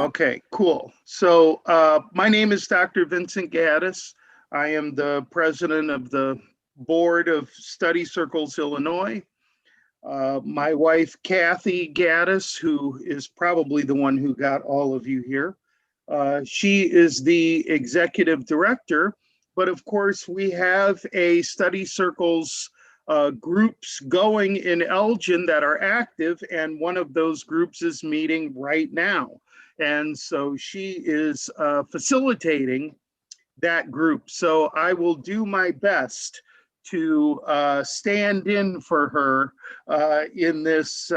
Okay, cool. So my name is Dr. Vincent Gaddis. I am the president of the Board of Study Circles Illinois. My wife, Kathy Gaddis, who is probably the one who got all of you here, she is the executive director. But of course, we have a study circles groups going in Elgin that are active, and one of those groups is meeting right now. And so she is facilitating that group. So I will do my best to stand in for her in this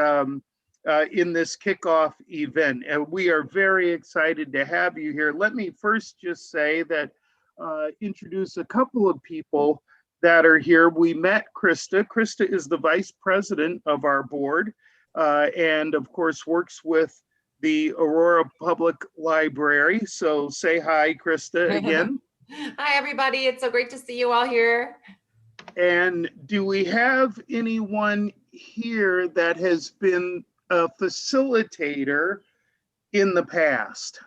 kickoff event. And we are very excited to have you here. Let me first just say that introduce a couple of people that are here. We met Krista. Krista is the vice president of our board and of course works with the Aurora Public Library. So say hi, Krista, again. Hi, everybody. It's so great to see you all here. And do we have anyone here that has been a facilitator in the past?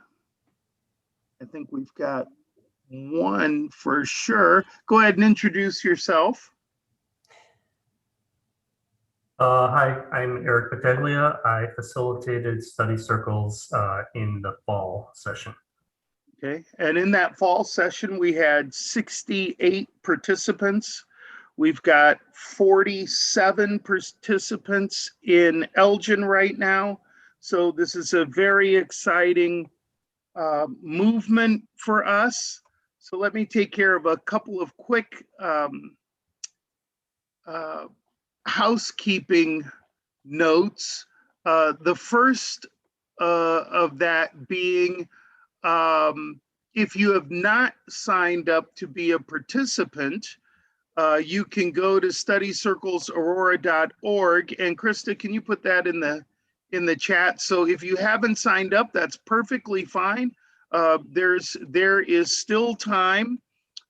I think we've got one for sure. Go ahead and introduce yourself. Hi, I'm Eric Battaglia. I facilitated study circles in the fall session. Okay, and in that fall session, we had 68 participants. We've got 47 participants in Elgin right now. So this is a very exciting movement for us. So let me take care of a couple of quick housekeeping notes. The first of that being, if you have not signed up to be a participant, you can go to studycirclesaurora.org. And Krista, can you put that in the chat? So if you haven't signed up, that's perfectly fine. There is still time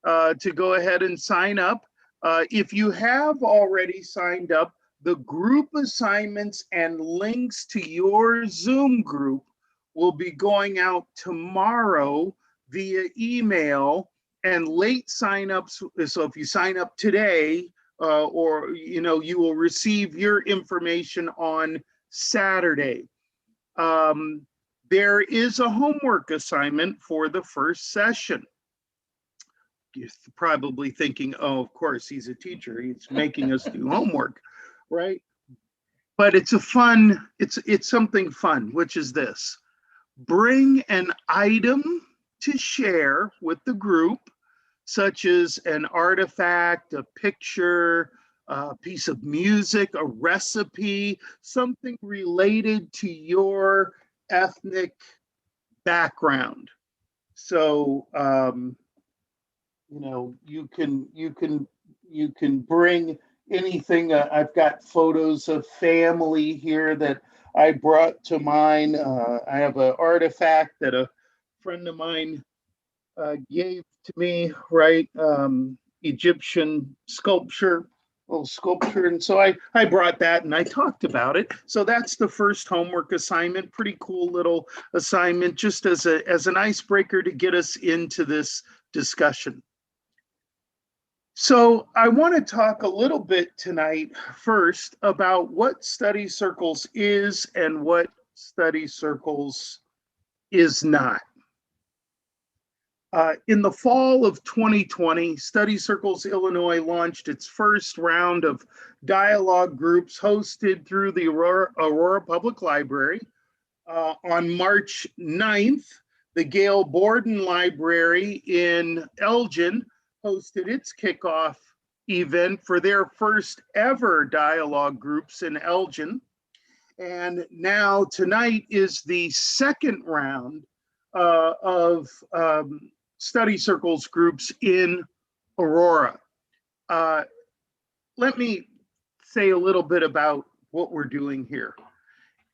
to go ahead and sign up. If you have already signed up, the group assignments and links to your Zoom group will be going out tomorrow via email, and late signups. So if you sign up today, or you will receive your information on Saturday. There is a homework assignment for the first session. You're probably thinking, oh, of course, he's a teacher. He's making us do homework, right? But it's something fun, which is this. Bring an item to share with the group, such as an artifact, a picture, a piece of music, a recipe, something related to your ethnic background. So, you can bring anything. I've got photos of family here that I brought to mind. I have an artifact that a friend of mine gave to me, right? Egyptian little sculpture. And so I brought that and I talked about it. So that's the first homework assignment. Pretty cool little assignment, just as an icebreaker to get us into this discussion. So I want to talk a little bit tonight first about what study circles is and what study circles is not. In the fall of 2020, Study Circles Illinois launched its first round of dialogue groups hosted through the Aurora Public Library. On March 9th, the Gail Borden Library in Elgin hosted its kickoff event for their first ever dialogue groups in Elgin. And now tonight is the second round of study circles groups in Aurora. Let me say a little bit about what we're doing here.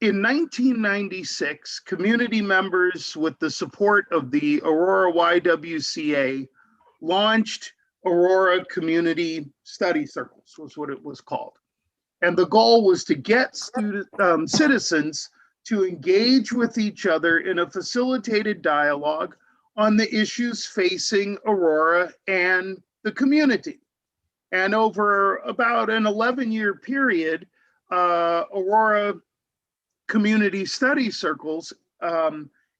In 1996, community members with the support of the Aurora YWCA launched Aurora Community Study Circles was what it was called. And the goal was to get citizens to engage with each other in a facilitated dialogue on the issues facing Aurora and the community. And over about an 11-year period, Aurora Community Study Circles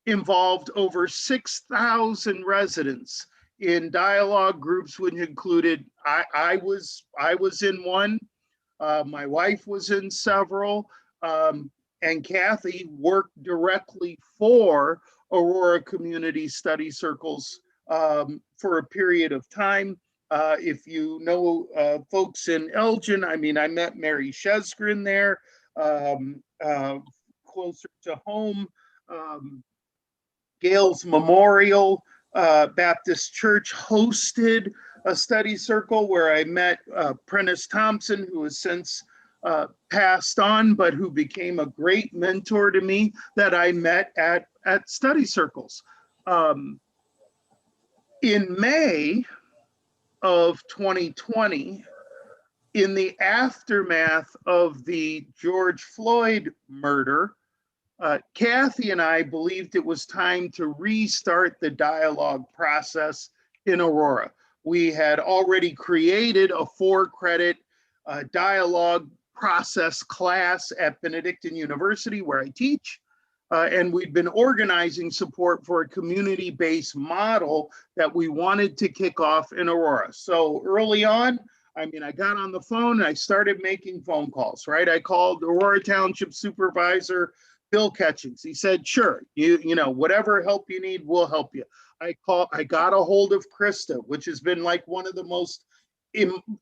involved over 6,000 residents in dialogue groups, which included, I was in one, my wife was in several, and Kathy worked directly for Aurora Community Study Circles for a period of time. If you know folks in Elgin, I mean, I met Mary Sheskrin there, closer to home, Gales Memorial Baptist Church hosted a study circle where I met Prentice Thompson, who has since passed on, but who became a great mentor to me that I met at study circles. In May of 2020, in the aftermath of the George Floyd murder, Kathy and I believed it was time to restart the dialogue process in Aurora. We had already created a 4-credit dialogue process class at Benedictine University, where I teach. And we'd been organizing support for a community-based model that we wanted to kick off in Aurora. So early on, I mean, I got on the phone and I started making phone calls, right? I called Aurora Township Supervisor Bill Catchings. He said, sure, you know, whatever help you need, we'll help you. I got a hold of Krista, which has been like one of the most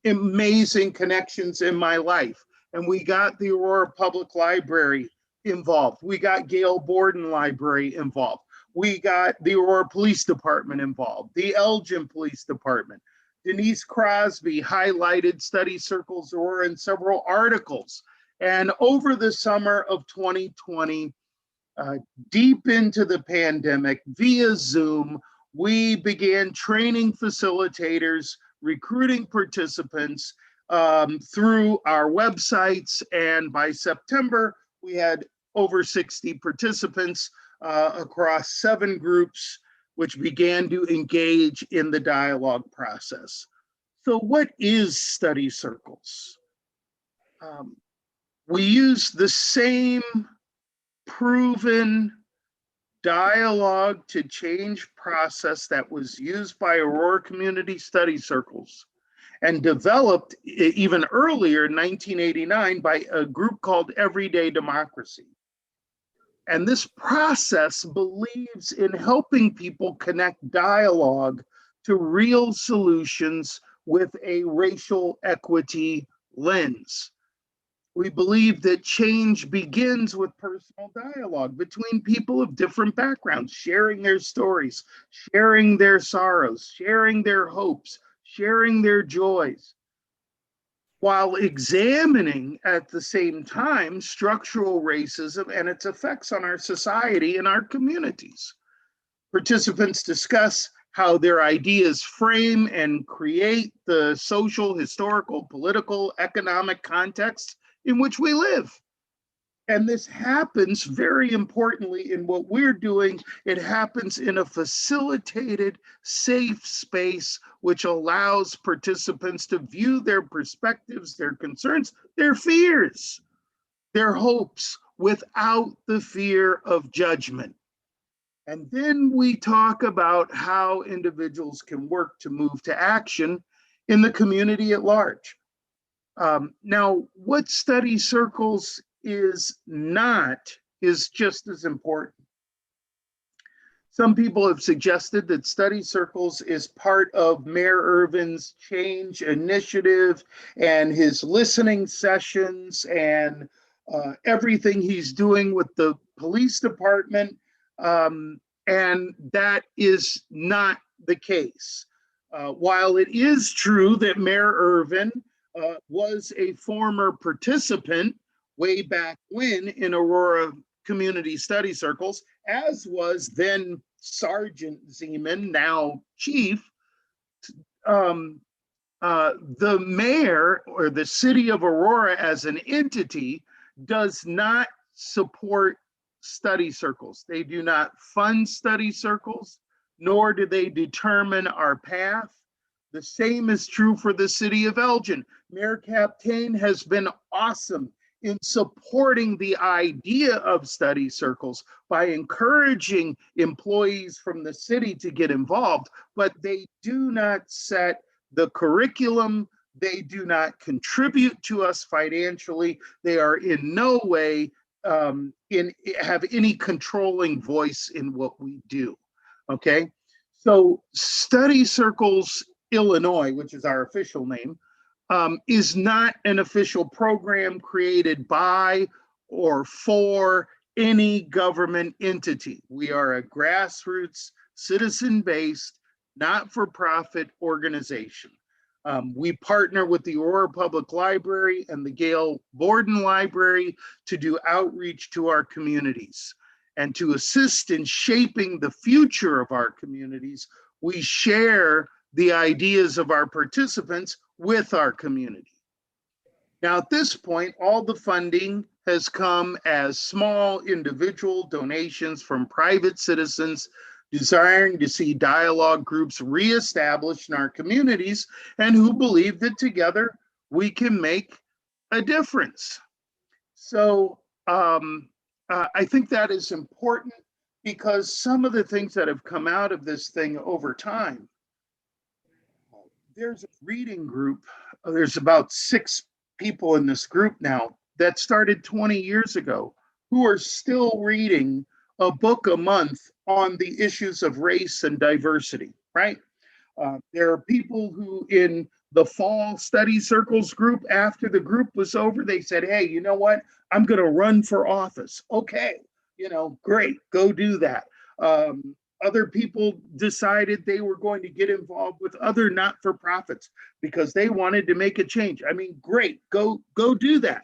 amazing connections in my life. And we got the Aurora Public Library involved. We got Gail Borden Library involved. We got the Aurora Police Department involved, the Elgin Police Department. Denise Crosby highlighted Study Circles Aurora in several articles. And over the summer of 2020, deep into the pandemic, via Zoom, we began training facilitators, recruiting participants through our websites. And by September, we had over 60 participants across 7 groups, which began to engage in the dialogue process. So what is study circles? We use the same proven dialogue to change process that was used by Aurora Community Study Circles and developed even earlier in 1989 by a group called Everyday Democracy. And this process believes in helping people connect dialogue to real solutions with a racial equity lens. We believe that change begins with personal dialogue between people of different backgrounds, sharing their stories, sharing their sorrows, sharing their hopes, sharing their joys, while examining at the same time structural racism and its effects on our society and our communities. Participants discuss how their ideas frame and create the social, historical, political, economic context in which we live. And this happens very importantly in what we're doing. It happens in a facilitated, safe space, which allows participants to view their perspectives, their concerns, their fears, their hopes without the fear of judgment. And then we talk about how individuals can work to move to action in the community at large. Now, what study circles is not is just as important. Some people have suggested that study circles is part of Mayor Irvin's change initiative and his listening sessions and everything he's doing with the police department. And that is not the case. While it is true that Mayor Irvin was a former participant way back when in Aurora Community Study Circles, as was then Sergeant Zeman, now Chief, The mayor or the city of Aurora as an entity does not support study circles. They do not fund study circles, nor do they determine our path. The same is true for the city of Elgin. Mayor Captain has been awesome in supporting the idea of study circles by encouraging employees from the city to get involved, but they do not set the curriculum. They do not contribute to us financially. They are in no way have any controlling voice in what we do. Okay, so Study Circles Illinois, which is our official name, is not an official program created by or for any government entity. We are a grassroots, citizen-based, not-for-profit organization. We partner with the Aurora Public Library and the Gale Borden Library to do outreach to our communities. And to assist in shaping the future of our communities, we share the ideas of our participants with our community. Now, at this point, all the funding has come as small individual donations from private citizens desiring to see dialogue groups reestablished in our communities and who believe that together we can make a difference. So I think that is important because some of the things that have come out of this thing over time, there's a reading group, there's about 6 people in this group now that started 20 years ago who are still reading a book a month on the issues of race and diversity, right? There are people who in the fall study circles group, after the group was over, they said, hey, you know what? I'm going to run for office. Okay, great, go do that. Other people decided they were going to get involved with other not-for-profits because they wanted to make a change. I mean, great, go do that.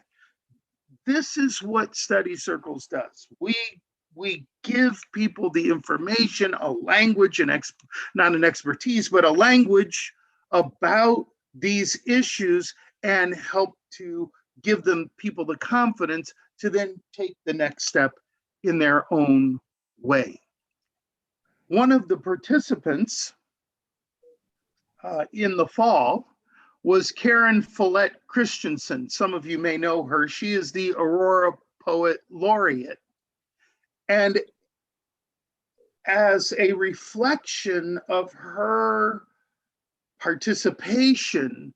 This is what Study Circles does. We give people the information, a language, not an expertise, but a language about these issues and help to give people the confidence to then take the next step in their own way. One of the participants in the fall was Karen Fallet Christensen. Some of you may know her. She is the Aurora Poet Laureate. And as a reflection of her participation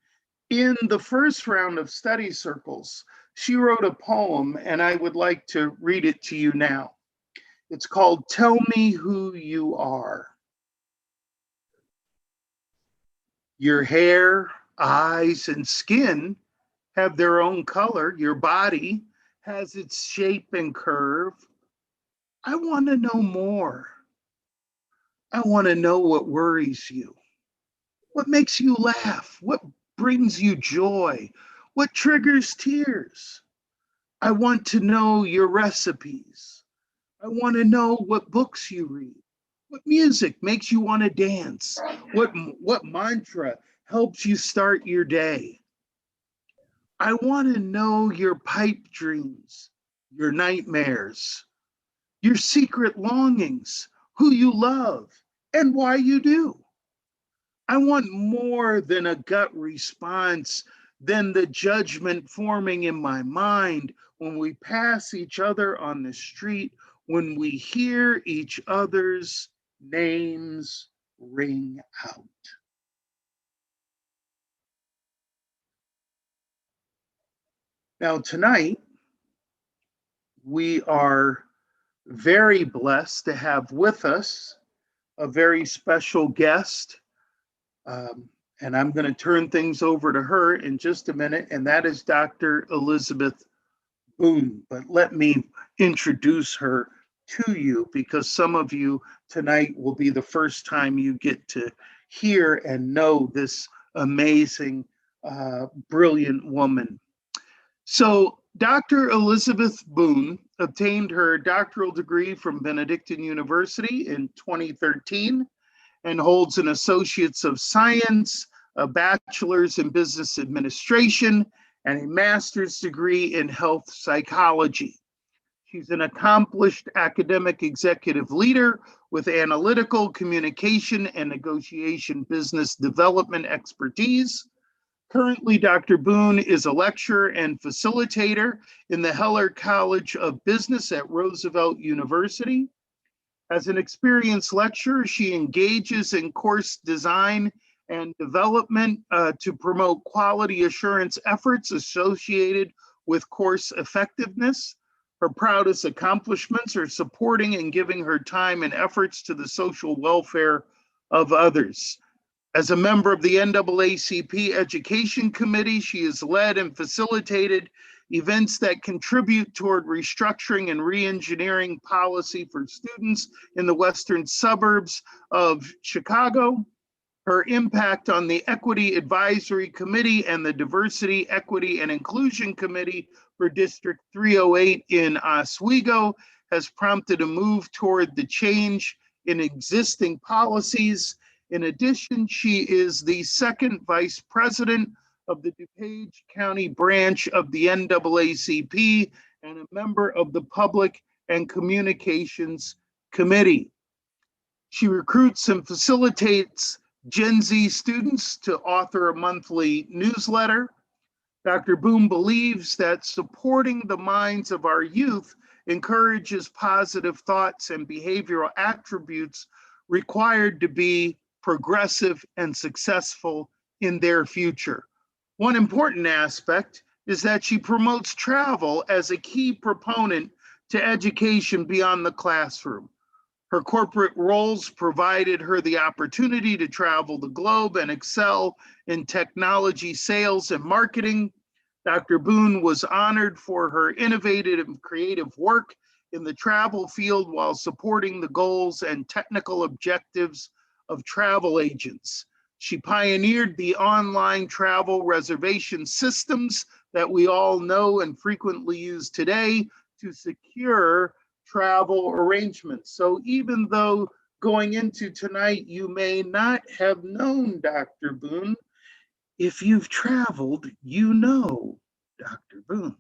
in the first round of study circles, she wrote a poem, and I would like to read it to you now. It's called Tell Me Who You Are. Your hair, eyes, and skin have their own color. Your body has its shape and curve. I want to know more. I want to know what worries you. What makes you laugh? What brings you joy? What triggers tears? I want to know your recipes. I want to know what books you read. What music makes you want to dance? What mantra helps you start your day? I want to know your pipe dreams, your nightmares, your secret longings, who you love, and why you do. I want more than a gut response, than the judgment forming in my mind when we pass each other on the street, when we hear each other's names ring out. Now, tonight, we are very blessed to have with us a very special guest. And I'm going to turn things over to her in just a minute, and that is Dr. Elizabeth Boone. But let me introduce her to you because some of you tonight will be the first time you get to hear and know this amazing, brilliant woman. So Dr. Elizabeth Boone obtained her doctoral degree from Benedictine University in 2013 and holds an Associates of Science a bachelor's in business administration, and a master's degree in health psychology. She's an accomplished academic executive leader with analytical, communication, and negotiation business development expertise. Currently, Dr. Boone is a lecturer and facilitator in the Heller College of Business at Roosevelt University. As an experienced lecturer, she engages in course design and development to promote quality assurance efforts associated with course effectiveness. Her proudest accomplishments are supporting and giving her time and efforts to the social welfare of others. As a member of the NAACP Education Committee, she has led and facilitated events that contribute toward restructuring and re-engineering policy for students in the western suburbs of Chicago. Her impact on the Equity Advisory Committee and the Diversity, Equity, and Inclusion Committee for District 308 in Oswego has prompted a move toward the change in existing policies. In addition, she is the second vice president of the DuPage County branch of the NAACP and a member of the Public and Communications Committee. She recruits and facilitates Gen Z students to author a monthly newsletter. Dr. Boone believes that supporting the minds of our youth encourages positive thoughts and behavioral attributes required to be progressive and successful in their future. One important aspect is that she promotes travel as a key proponent to education beyond the classroom. Her corporate roles provided her the opportunity to travel the globe and excel in technology sales and marketing. Dr. Boone was honored for her innovative and creative work in the travel field while supporting the goals and technical objectives of travel agents. She pioneered the online travel reservation systems that we all know and frequently use today to secure travel arrangements. So even though going into tonight, you may not have known Dr. Boone, if you've traveled, you know Dr. Boone.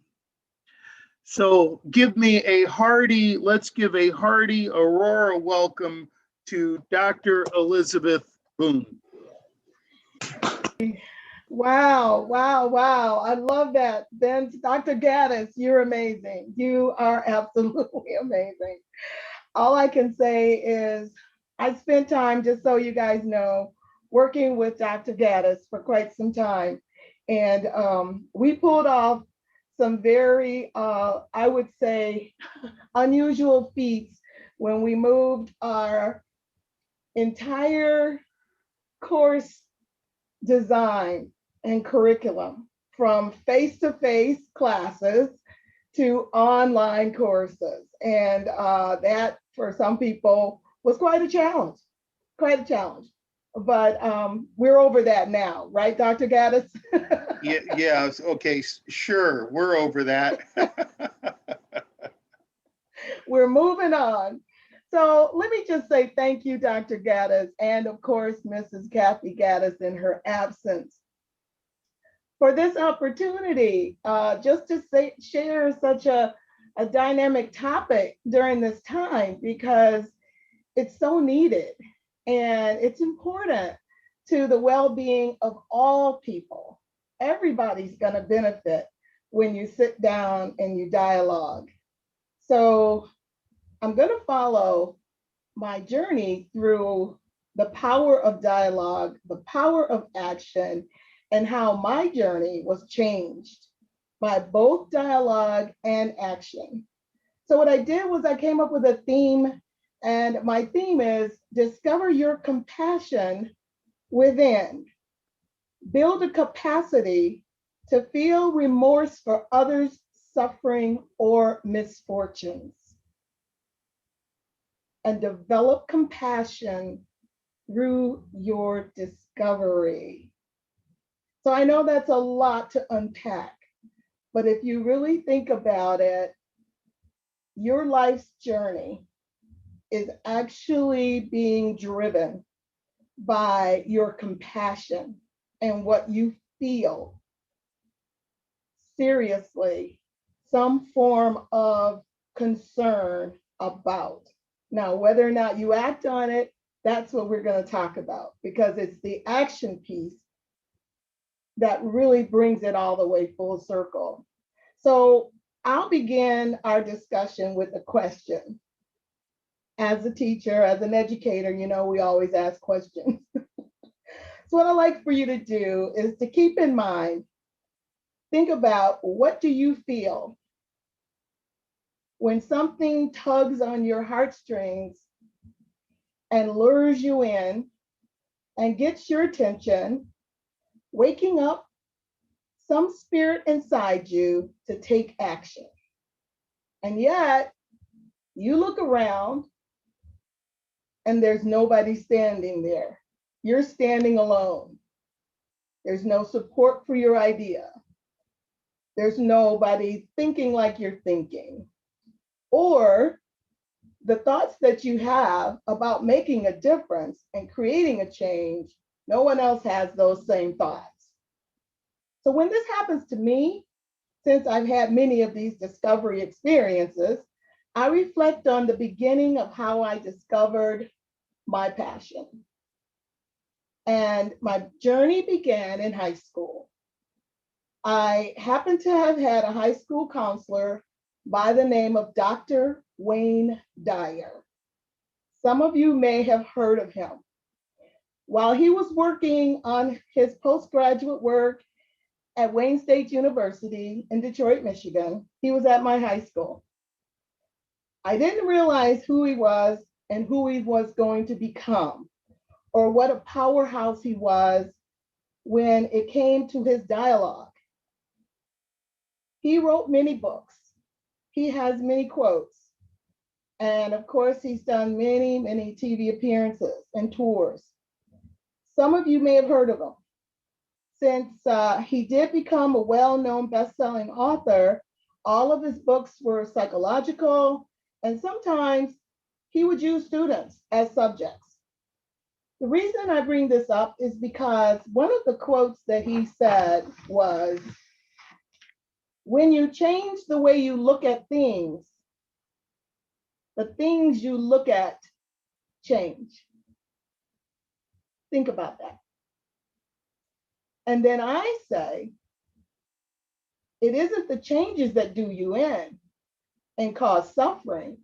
So let's give a hearty Aurora welcome to Dr. Elizabeth Boone. Wow, wow, wow. I love that. Ben, Dr. Gaddis, you're amazing. You are absolutely amazing. All I can say is I spent time, just so you guys know, working with Dr. Gaddis for quite some time. And we pulled off some very, I would say, unusual feats when we moved our entire course design and curriculum from face-to-face classes to online courses. And that, for some people, was quite a challenge. But we're over that now, right, Dr. Gaddis? Yeah, okay, sure, we're over that. We're moving on. So let me just say thank you, Dr. Gaddis, and of course, Mrs. Kathy Gaddis in her absence, for this opportunity, just to share such a dynamic topic during this time, because it's so needed and it's important to the well-being of all people. Everybody's going to benefit when you sit down and you dialogue. So I'm going to follow my journey through the power of dialogue, the power of action, and how my journey was changed by both dialogue and action. So what I did was I came up with a theme, and my theme is discover your compassion within. Build a capacity to feel remorse for others' suffering or misfortunes, and develop compassion through your discovery. So I know that's a lot to unpack, but if you really think about it, your life's journey is actually being driven by your compassion and what you feel seriously some form of concern about. Now, whether or not you act on it, that's what we're going to talk about, because it's the action piece that really brings it all the way full circle. So I'll begin our discussion with a question. As a teacher, as an educator, you know, we always ask questions. So what I'd like for you to do is to keep in mind, think about, what do you feel when something tugs on your heartstrings and lures you in and gets your attention, waking up some spirit inside you to take action. And yet you look around and there's nobody standing there. You're standing alone. There's no support for your idea. There's nobody thinking like you're thinking. Or the thoughts that you have about making a difference and creating a change, no one else has those same thoughts. So when this happens to me, since I've had many of these discovery experiences, I reflect on the beginning of how I discovered my passion. And my journey began in high school. I happen to have had a high school counselor by the name of Dr. Wayne Dyer. Some of you may have heard of him. While he was working on his postgraduate work at Wayne State University in Detroit, Michigan, he was at my high school. I didn't realize who he was and who he was going to become, or what a powerhouse he was when it came to his dialogue. He wrote many books. He has many quotes. And of course, he's done many, many TV appearances and tours. Some of you may have heard of him. Since he did become a well-known best-selling author, all of his books were psychological, and sometimes he would use students as subjects. The reason I bring this up is because one of the quotes that he said was, "When you change the way you look at things, the things you look at change." Think about that. And then I say, it isn't the changes that do you in and cause suffering.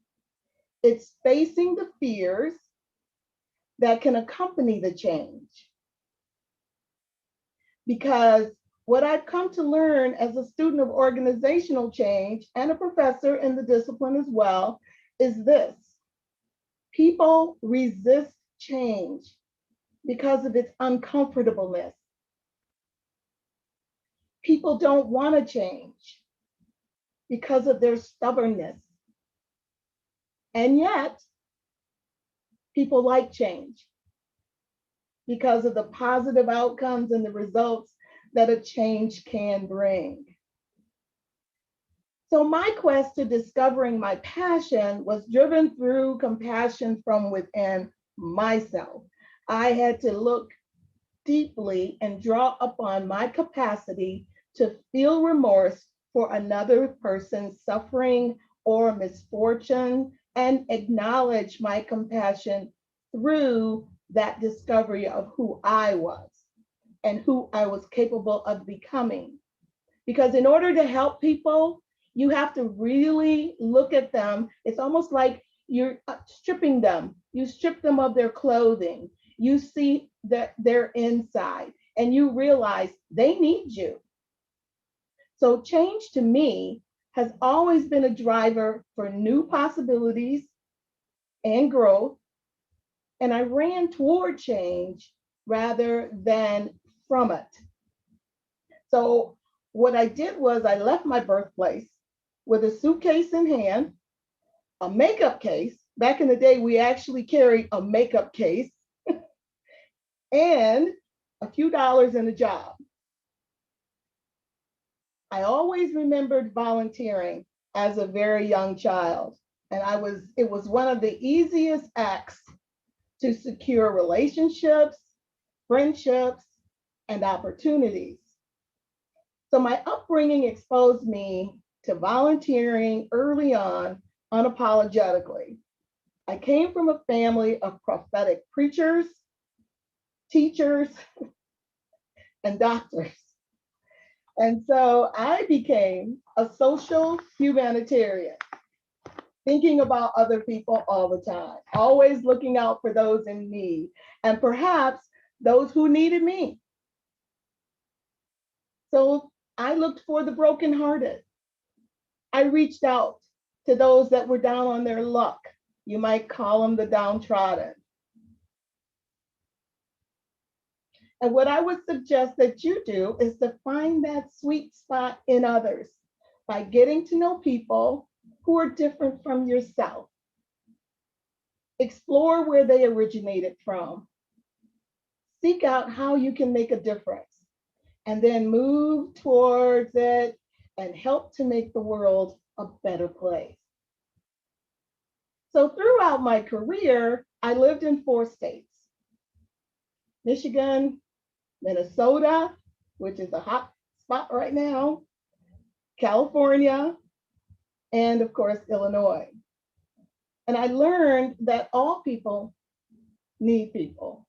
It's facing the fears that can accompany the change. Because what I've come to learn as a student of organizational change and a professor in the discipline as well is this: people resist change because of its uncomfortableness. People don't want to change because of their stubbornness. And yet, people like change because of the positive outcomes and the results that a change can bring. So my quest to discovering my passion was driven through compassion from within myself. I had to look deeply and draw upon my capacity to feel remorse for another person's suffering or misfortune and acknowledge my compassion through that discovery of who I was and who I was capable of becoming. Because in order to help people, you have to really look at them. It's almost like you're stripping them. You strip them of their clothing. You see their inside and you realize they need you. So change to me has always been a driver for new possibilities and growth. And I ran toward change rather than from it. So what I did was I left my birthplace with a suitcase in hand, a makeup case. Back in the day, we actually carried a makeup case and a few dollars in a job. I always remembered volunteering as a very young child. And it was one of the easiest acts to secure relationships, friendships, and opportunities. So my upbringing exposed me to volunteering early on, unapologetically. I came from a family of prophetic preachers, teachers, and doctors. And so I became a social humanitarian, thinking about other people all the time, always looking out for those in need, and perhaps those who needed me. So I looked for the brokenhearted. I reached out to those that were down on their luck. You might call them the downtrodden. And what I would suggest that you do is to find that sweet spot in others by getting to know people who are different from yourself. Explore where they originated from. Seek out how you can make a difference, and then move towards it and help to make the world a better place. So throughout my career, I lived in 4 states: Michigan, Minnesota, which is a hot spot right now, California, and of course, Illinois. And I learned that all people need people.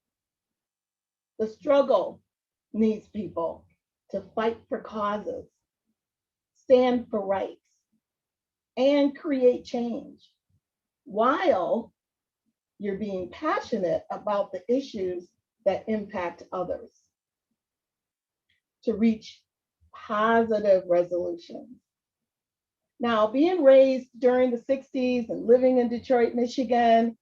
The struggle needs people to fight for causes, stand for rights, and create change while you're being passionate about the issues that impact others to reach positive resolutions. Now, being raised during the 60s and living in Detroit, Michigan,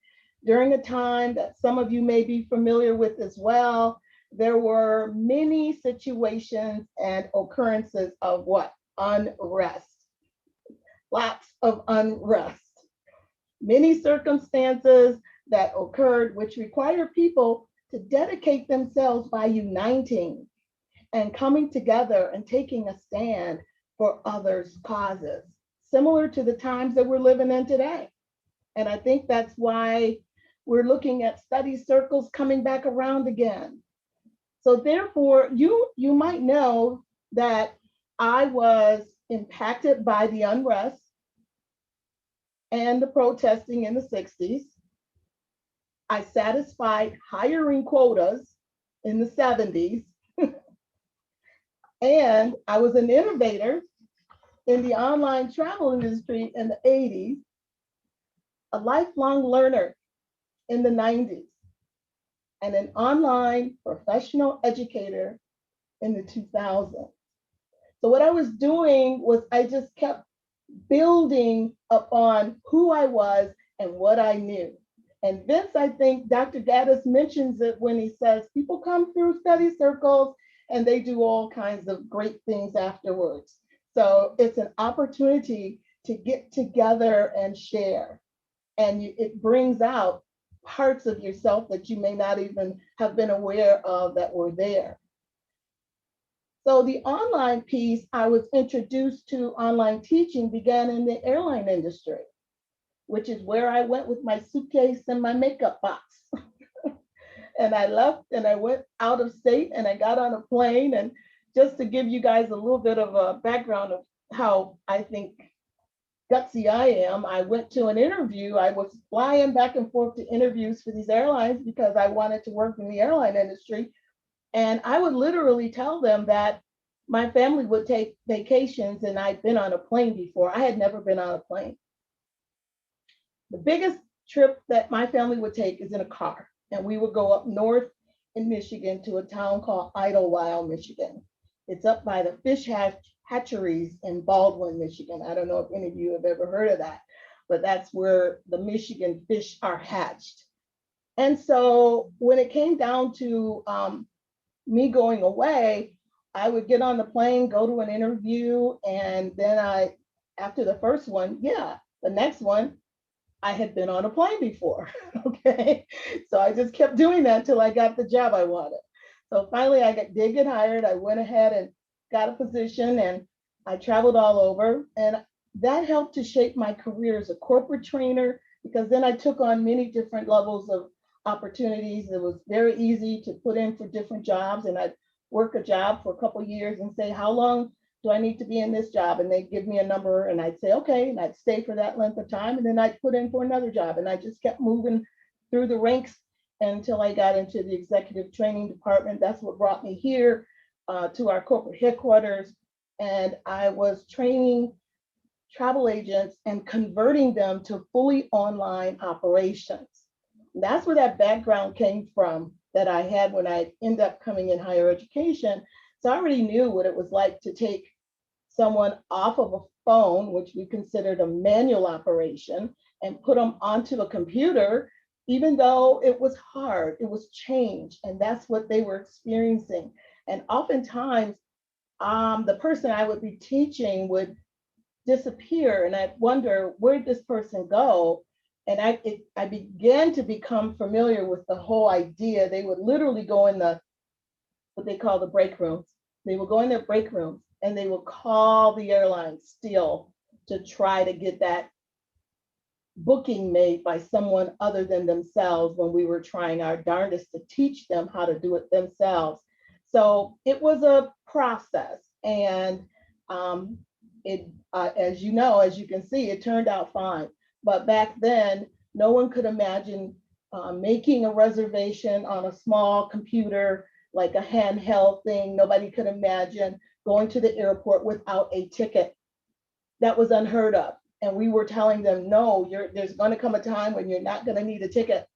during a time that some of you may be familiar with as well, there were many situations and occurrences of what? Unrest. Lots of unrest. Many circumstances that occurred which require people to dedicate themselves by uniting and coming together and taking a stand for others' causes, similar to the times that we're living in today. And I think that's why we're looking at study circles coming back around again. So therefore, you might know that I was impacted by the unrest and the protesting in the 60s. I satisfied hiring quotas in the 70s. And I was an innovator in the online travel industry in the 80s, a lifelong learner in the 90s, and an online professional educator in the 2000s. So what I was doing was I just kept building upon who I was and what I knew. And Vince, I think Dr. Gaddis mentions it when he says people come through study circles and they do all kinds of great things afterwards. So it's an opportunity to get together and share. And it brings out parts of yourself that you may not even have been aware of that were there. So the online piece, I was introduced to online teaching began in the airline industry, which is where I went with my suitcase and my makeup box. And I left and I went out of state and I got on a plane. And just to give you guys a little bit of a background of how I think gutsy I am, I went to an interview. I was flying back and forth to interviews for these airlines because I wanted to work in the airline industry. And I would literally tell them that my family would take vacations and I'd been on a plane before. I had never been on a plane. The biggest trip that my family would take is in a car. And we would go up north in Michigan to a town called Idlewild, Michigan. It's up by the fish hatcheries in Baldwin, Michigan. I don't know if any of you have ever heard of that, but that's where the Michigan fish are hatched. And so when it came down to me going away, I would get on the plane, go to an interview, and then after the first one, the next one, I had been on a plane before, okay? So I just kept doing that until I got the job I wanted. So finally did get hired. I went ahead and got a position and I traveled all over. And that helped to shape my career as a corporate trainer, because then I took on many different levels of opportunities. It was very easy to put in for different jobs and I'd work a job for a couple of years and say, how long do I need to be in this job? And they'd give me a number and I'd say, okay, and I'd stay for that length of time. And then I'd put in for another job. And I just kept moving through the ranks until I got into the executive training department. That's what brought me here to our corporate headquarters. And I was training travel agents and converting them to fully online operations. And that's where that background came from that I had when I ended up coming in higher education. So I already knew what it was like to take someone off of a phone, which we considered a manual operation, and put them onto a computer, even though it was hard, it was change, and that's what they were experiencing. And oftentimes, the person I would be teaching would disappear, and I'd wonder, where'd this person go? And I began to become familiar with the whole idea. They would literally go in what they call the break rooms. They would go in their break rooms and they would call the airline still to try to get that booking made by someone other than themselves when we were trying our darndest to teach them how to do it themselves. So it was a process, and as you know, as you can see, it turned out fine. But back then, no one could imagine making a reservation on a small computer, like a handheld thing. Nobody could imagine going to the airport without a ticket. That was unheard of. And we were telling them, no, there's going to come a time when you're not going to need a ticket.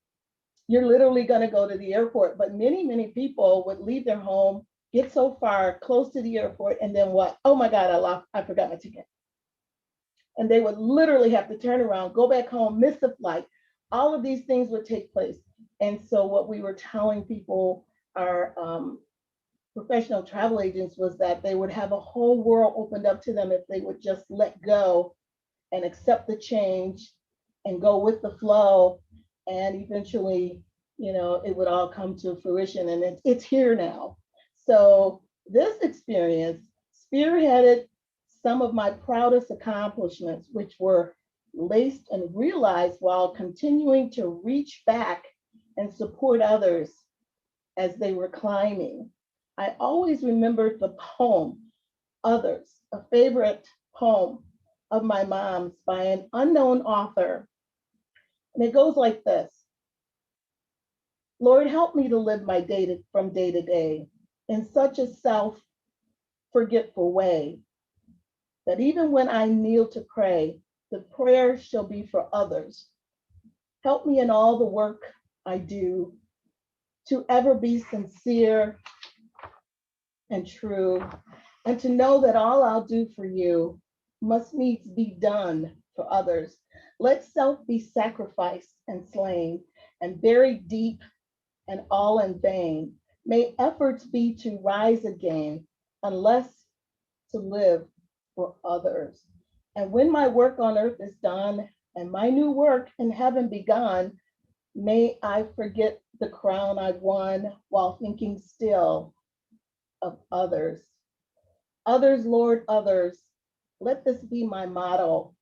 You're literally going to go to the airport. But many, many people would leave their home, get so far close to the airport, and then what? Oh my God, I forgot my ticket. And they would literally have to turn around, go back home, miss the flight. All of these things would take place. And so what we were telling people, our professional travel agents, was that they would have a whole world opened up to them if they would just let go and accept the change and go with the flow. And eventually, it would all come to fruition, and it's here now. So this experience spearheaded some of my proudest accomplishments, which were laced and realized while continuing to reach back and support others as they were climbing. I always remembered the poem, Others, a favorite poem of my mom's by an unknown author. And it goes like this. Lord, help me to live my day from day to day in such a self-forgetful way that even when I kneel to pray, the prayer shall be for others. Help me in all the work I do to ever be sincere and true, and to know that all I'll do for you must needs be done for others. Let self be sacrificed and slain and buried deep and all in vain. May efforts be to rise again, unless to live for others. And when my work on earth is done and my new work in heaven begun, may I forget the crown I've won while thinking still of others. Others, Lord, others, let this be my motto.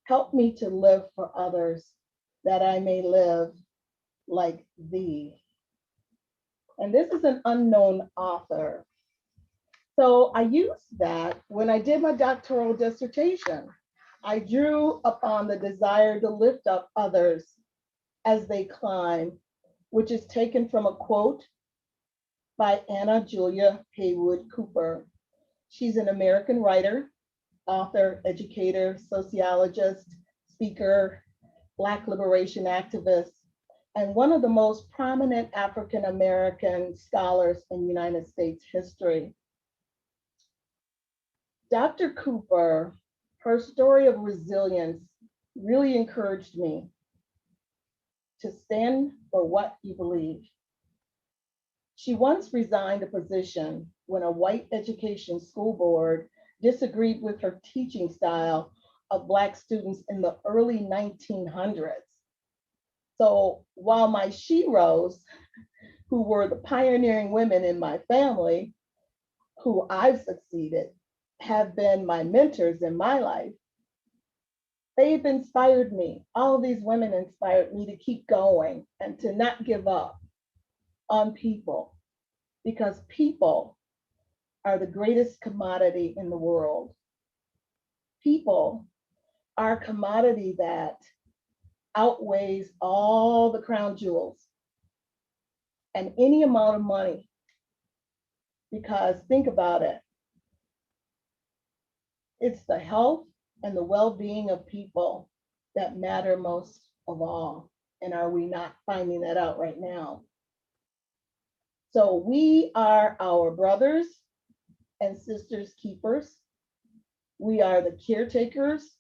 Help me to live for others, that I may live like thee. And this is an unknown author. So I used that when I did my doctoral dissertation. I drew upon the desire to lift up others as they climb, which is taken from a quote by Anna Julia Haywood Cooper. She's an American writer, author, educator, sociologist, speaker, Black liberation activist, and one of the most prominent African-American scholars in United States history. Dr. Cooper, her story of resilience really encouraged me to stand for what you believe. She once resigned a position when a white education school board disagreed with her teaching style of Black students in the early 1900s. So while my sheroes, who were the pioneering women in my family, who I've succeeded, have been my mentors in my life, they've inspired me. All of these women inspired me to keep going and to not give up on people. because people are the greatest commodity in the world. People are a commodity that outweighs all the crown jewels and any amount of money. Because think about it, it's the health and the well-being of people that matter most of all. And are we not finding that out right now? So we are our brothers and sisters' keepers. We are the caretakers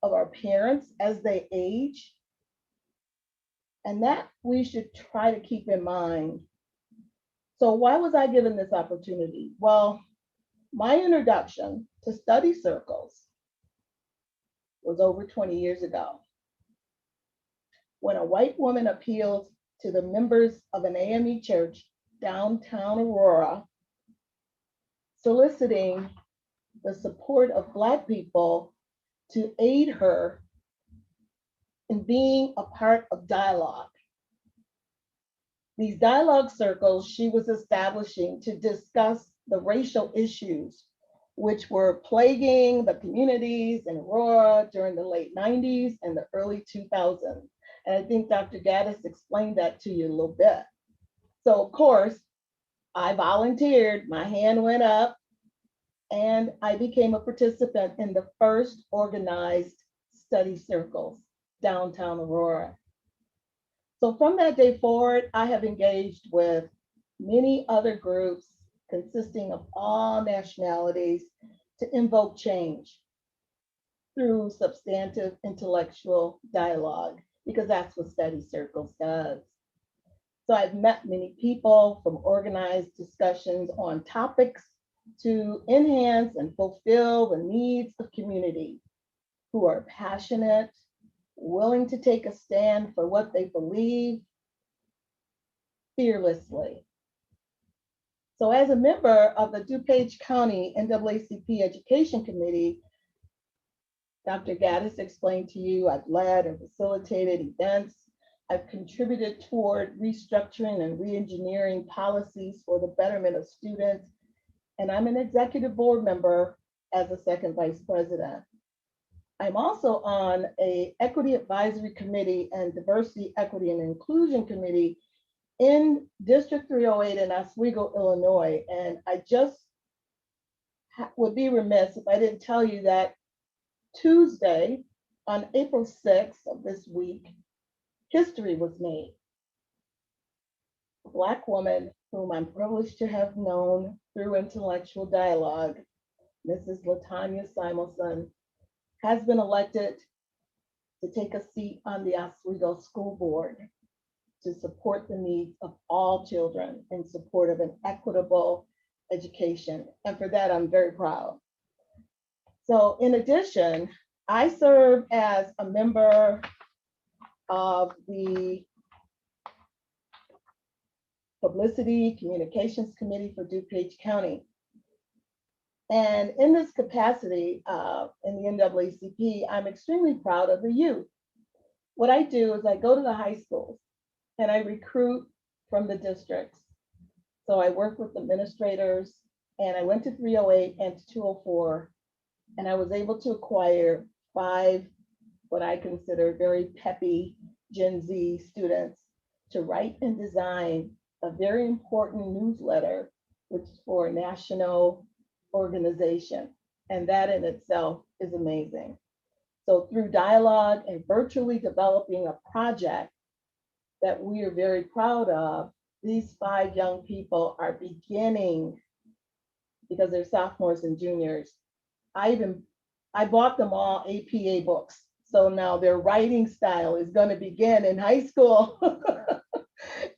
of our parents as they age. And that we should try to keep in mind. So why was I given this opportunity? Well, my introduction to study circles was over 20 years ago, when a white woman appealed to the members of an AME church downtown Aurora, soliciting the support of Black people to aid her in being a part of dialogue. These dialogue circles she was establishing to discuss the racial issues which were plaguing the communities in Aurora during the late 90s and the early 2000s. And I think Dr. Gaddis explained that to you a little bit. So of course, I volunteered, my hand went up, and I became a participant in the first organized study circles downtown Aurora. So from that day forward, I have engaged with many other groups consisting of all nationalities to invoke change through substantive intellectual dialogue, because that's what study circles does. So I've met many people from organized discussions on topics to enhance and fulfill the needs of community, who are passionate, willing to take a stand for what they believe fearlessly. So as a member of the DuPage County NAACP Education Committee, Dr. Gaddis explained to you, I've led and facilitated events. I've contributed toward restructuring and re-engineering policies for the betterment of students. And I'm an executive board member as a second vice president. I'm also on an equity advisory committee and diversity, equity, and inclusion committee in District 308 in Oswego, Illinois. And I just would be remiss if I didn't tell you that Tuesday, on April 6th of this week, history was made. A Black woman whom I'm privileged to have known through intellectual dialogue, Mrs. LaTanya Simonson, has been elected to take a seat on the Oswego School Board to support the needs of all children in support of an equitable education. And for that, I'm very proud. So in addition, I serve as a member of the Publicity Communications Committee for DuPage County. And in this capacity in the NAACP, I'm extremely proud of the youth. What I do is I go to the high schools and I recruit from the districts. So I work with administrators, and I went to 308 and to 204, and I was able to acquire 5 what I consider very peppy Gen Z students to write and design a very important newsletter, which is for a national organization. And that in itself is amazing. So through dialogue and virtually developing a project that we are very proud of, these 5 young people are beginning, because they're sophomores and juniors. I bought them all APA books. So now their writing style is going to begin in high school.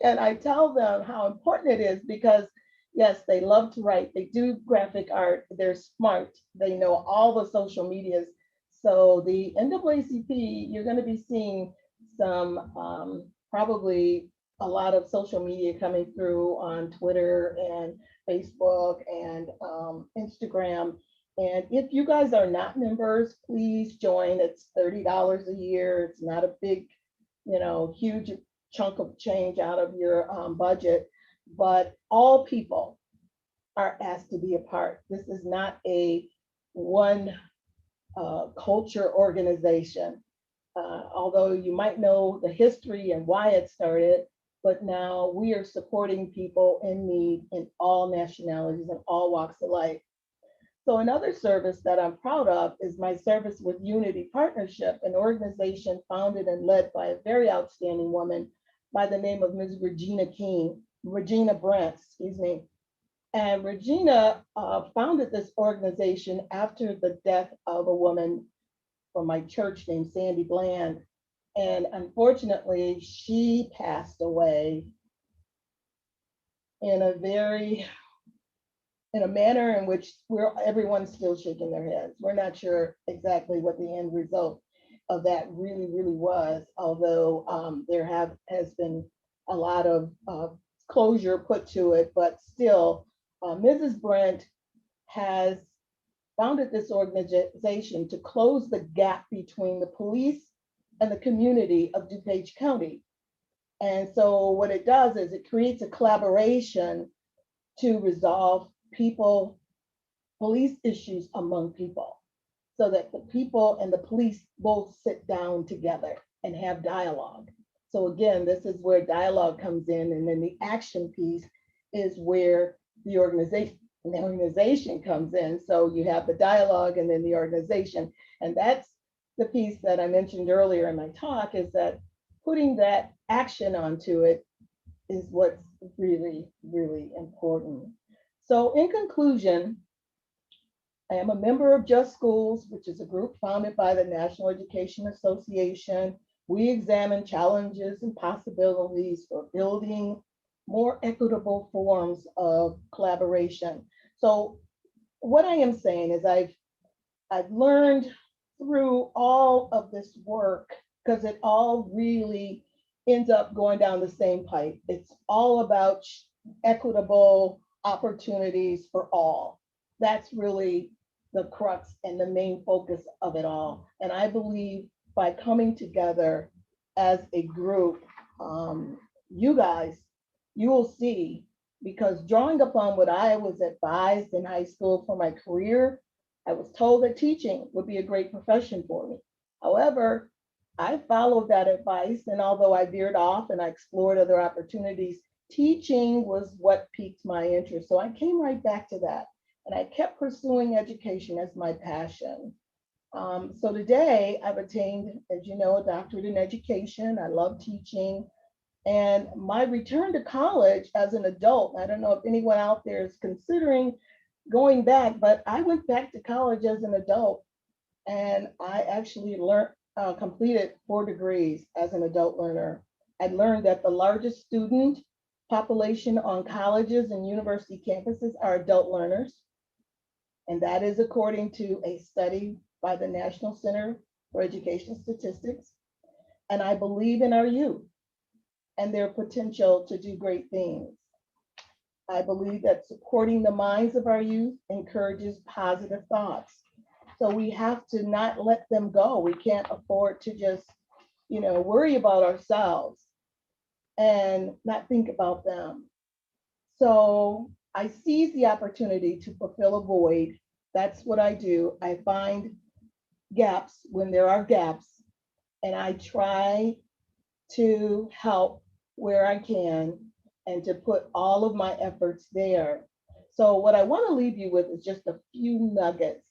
And I tell them how important it is, because yes, they love to write. They do graphic art. They're smart. They know all the social medias. So the NAACP, you're going to be seeing some probably a lot of social media coming through on Twitter and Facebook and Instagram. And if you guys are not members, please join. It's $30 a year. It's not a big, huge chunk of change out of your budget. but all people are asked to be a part. This is not a one culture organization. Although you might know the history and why it started, but now we are supporting people in need in all nationalities and all walks of life. So another service that I'm proud of is my service with Unity Partnership, an organization founded and led by a very outstanding woman by the name of Ms. Regina Brent, excuse me. And Regina founded this organization after the death of a woman from my church named Sandy Bland. And unfortunately, she passed away in a manner in which everyone's still shaking their heads. We're not sure exactly what the end result of that really was, although there has been a lot of closure put to it, but still, Mrs. Brent has founded this organization to close the gap between the police and the community of DuPage County. And so what it does is it creates a collaboration to resolve police issues among people, so that the people and the police both sit down together and have dialogue. So again, this is where dialogue comes in, and then the action piece is where the organization comes in. So you have the dialogue and then the organization. And that's the piece that I mentioned earlier in my talk, is that putting that action onto it is what's really important. So in conclusion, I am a member of Just Schools, which is a group founded by the National Education Association. We examine challenges and possibilities for building more equitable forms of collaboration. So what I am saying is I've learned through all of this work, because it all really ends up going down the same pipe. It's all about equitable opportunities for all. That's really the crux and the main focus of it all. And I believe by coming together as a group, you guys, you will see, because drawing upon what I was advised in high school for my career, I was told that teaching would be a great profession for me. However, I followed that advice, and although I veered off and I explored other opportunities, teaching was what piqued my interest. So I came right back to that, and I kept pursuing education as my passion. So today I've attained, as you know, a doctorate in education. I love teaching. And my return to college as an adult, I don't know if anyone out there is considering going back, but I went back to college as an adult, and I actually completed 4 degrees as an adult learner. I learned that the largest student population on colleges and university campuses are adult learners. And that is according to a study by the National Center for Education Statistics. And I believe in our youth and their potential to do great things. I believe that supporting the minds of our youth encourages positive thoughts. So we have to not let them go. We can't afford to just, worry about ourselves and not think about them. So I seize the opportunity to fulfill a void. That's what I do. I find gaps when there are gaps, and I try to help where I can and to put all of my efforts there. So what I want to leave you with is just a few nuggets.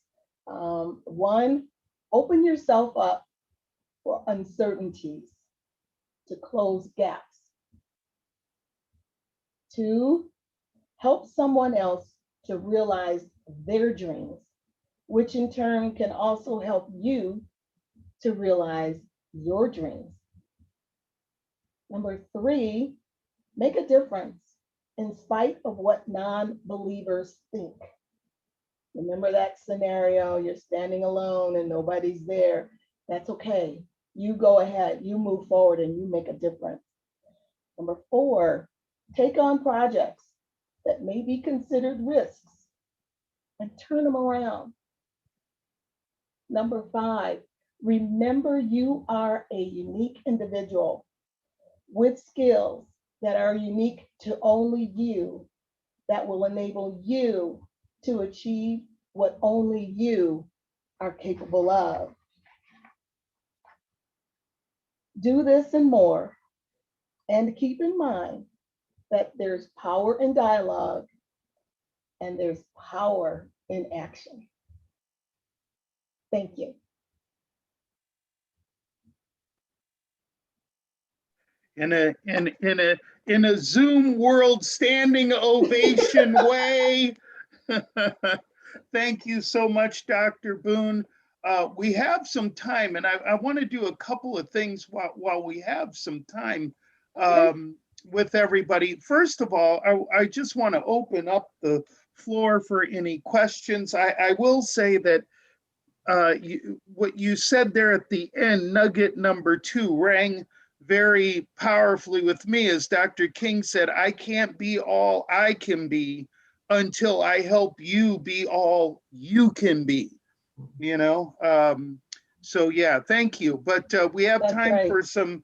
1, open yourself up for uncertainties to close gaps. 2, help someone else to realize their dreams, which in turn can also help you to realize your dreams. 3, make a difference in spite of what non-believers think. Remember that scenario, you're standing alone and nobody's there. That's okay. You go ahead, you move forward, and you make a difference. 4, take on projects that may be considered risks and turn them around. 5, remember you are a unique individual with skills that are unique to only you, that will enable you to achieve what only you are capable of. Do this and more, and keep in mind that there's power in dialogue and there's power in action. Thank you. In a Zoom world standing ovation way. Thank you so much, Dr. Boone. We have some time, and I want to do a couple of things while we have some time with everybody. First of all, I just want to open up the floor for any questions. I will say that what you said there at the end, nugget number 2, rang very powerfully with me. As Dr. King said, I can't be all I can be until I help you be all you can be, you know? So yeah, thank you. But we have That's time right. for some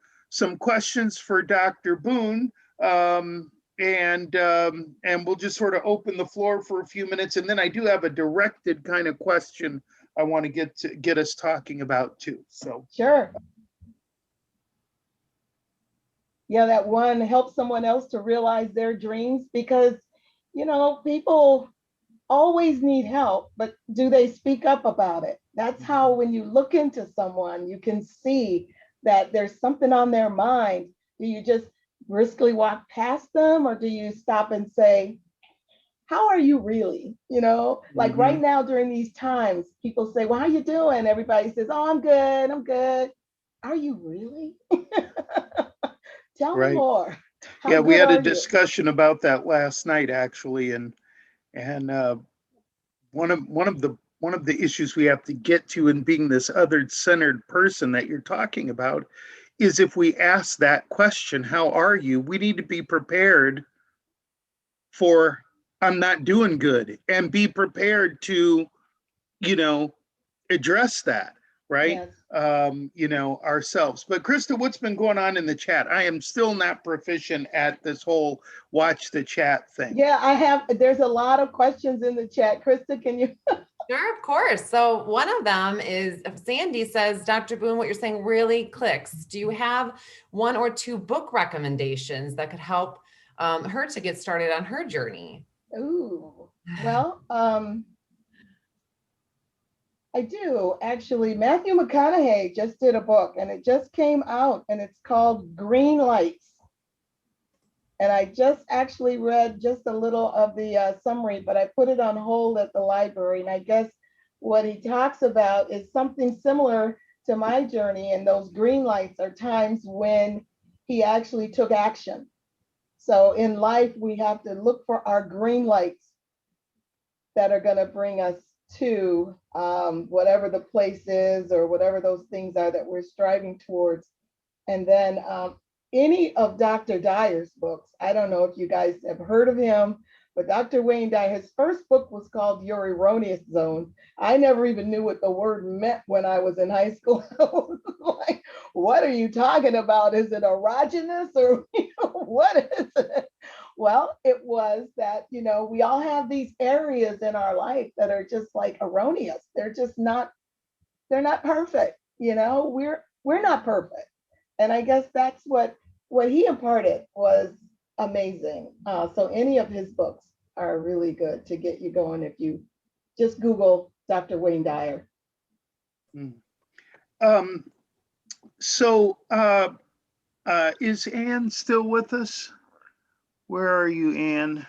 questions for Dr. Boone. And we'll just sort of open the floor for a few minutes. And then I do have a directed kind of question I want to get us talking about too. So Sure. Yeah, that one helps someone else to realize their dreams, because, you know, people always need help, but do they speak up about it? That's how, when you look into someone, you can see that there's something on their mind. Do you just briskly walk past them, or do you stop and say, how are you really? You know, like right now during these times, people say, well, how you doing? Everybody says, oh, I'm good, I'm good. Are you really? Tell me more. How yeah, we good had a are you? discussion about that last night, actually, and one of the issues we have to get to in being this other-centered person that you're talking about is, if we ask that question, how are you? We need to be prepared for, I'm not doing good, and be prepared to, you know, address that, right? Yes. You know, ourselves. But Krista, what's been going on in the chat? I am still not proficient at this whole watch the chat thing. Yeah, there's a lot of questions in the chat. Krista, can you? Sure, of course. So one of them is, Sandy says, Dr. Boone, what you're saying really clicks. Do you have 1 or 2 book recommendations that could help her to get started on her journey? Ooh, well, I do actually. Matthew McConaughey just did a book, and it just came out, and it's called Green Lights. And I just actually read just a little of the summary, but I put it on hold at the library. And I guess what he talks about is something similar to my journey. And those green lights are times when he actually took action. So in life, we have to look for our green lights that are going to bring us to whatever the place is, or whatever those things are that we're striving towards. And then any of Dr. Dyer's books, I don't know if you guys have heard of him, but Dr. Wayne Dyer, his first book was called Your Erroneous Zone. I never even knew what the word meant when I was in high school. I was like, what are you talking about? Is it erogenous, or what is it? Well, it was that, you know, we all have these areas in our life that are just like erroneous. They're just not, they're not perfect. You know, we're not perfect. And I guess that's what he imparted was amazing. So any of his books are really good to get you going if you just Google Dr. Wayne Dyer. So is Anne still with us? Where are you, Anne?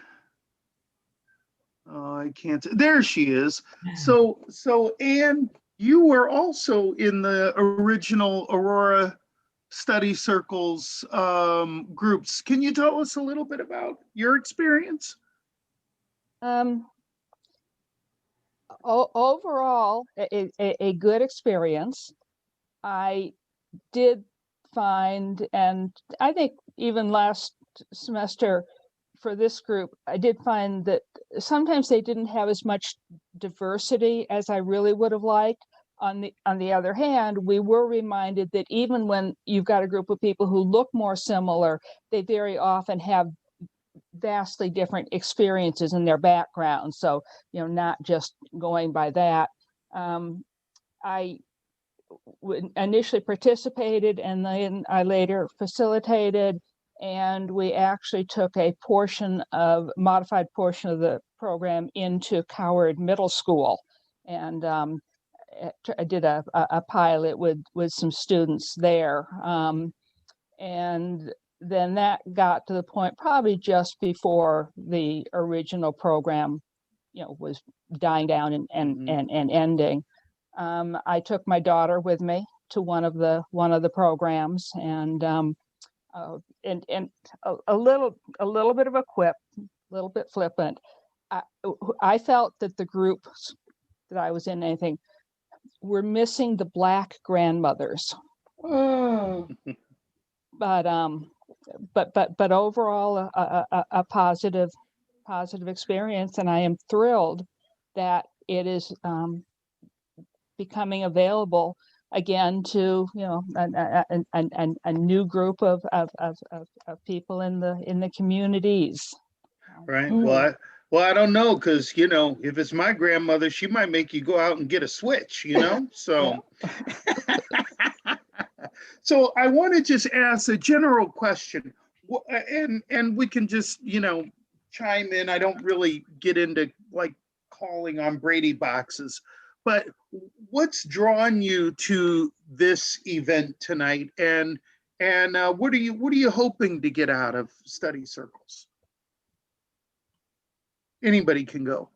Oh, I can't. There she is. So Anne, you were also in the original Aurora Study Circles groups. Can you tell us a little bit about your experience? Overall, a good experience. I did find, and I think even last semester for this group, I did find that sometimes they didn't have as much diversity as I really would have liked. On the other hand, we were reminded that even when you've got a group of people who look more similar, they very often have vastly different experiences in their background. So, not just going by that. I initially participated, and then I later facilitated, and we actually took a modified portion of the program into Coward Middle School, and I did a pilot with some students there, and then that got to the point probably just before the original program, was dying down and ending. I took my daughter with me to one of the programs, and a little bit of a quip, a little bit flippant. I felt that the groups that I was in, anything, were missing the Black grandmothers. But overall, a positive experience, and I am thrilled that it is becoming available again to a new group of people in the communities. Right. Well, I don't know, because if it's my grandmother, she might make you go out and get a switch. So. So I want to just ask a general question, and we can just chime in. I don't really get into like calling on Brady boxes, but what's drawn you to this event tonight, and what are you hoping to get out of study circles? Anybody can go.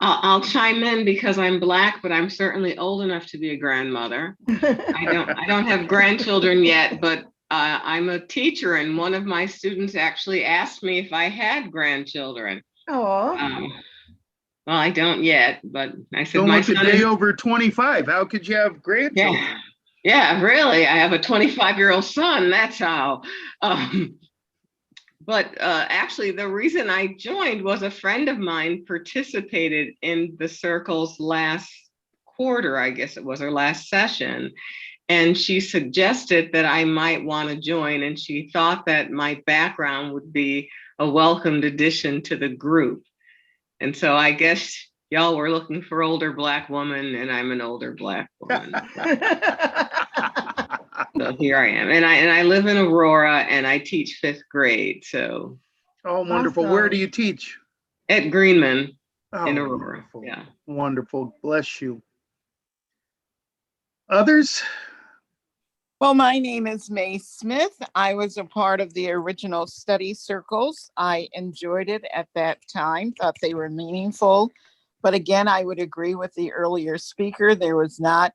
I'll chime in because I'm Black, but I'm certainly old enough to be a grandmother. I don't have grandchildren yet, but I'm a teacher, and one of my students actually asked me if I had grandchildren. Oh. Well, I don't yet, but I said, Don't my look son a day is over 25. How could you have grandchildren? Yeah, really. I have a 25-year-old son. That's how. But actually, the reason I joined was a friend of mine participated in the circles last quarter, I guess it was, or last session. And she suggested that I might want to join. And she thought that my background would be a welcomed addition to the group. And so I guess y'all were looking for older Black woman, and I'm an older Black woman. So here I am, and I live in Aurora, and I teach 5th grade. So, oh, wonderful! Awesome. Where do you teach? At Greenman in Oh, Aurora. wonderful. Yeah, Wonderful. Bless you. Others? Well, my name is May Smith. I was a part of the original study circles. I enjoyed it at that time, thought they were meaningful. But again, I would agree with the earlier speaker. There was not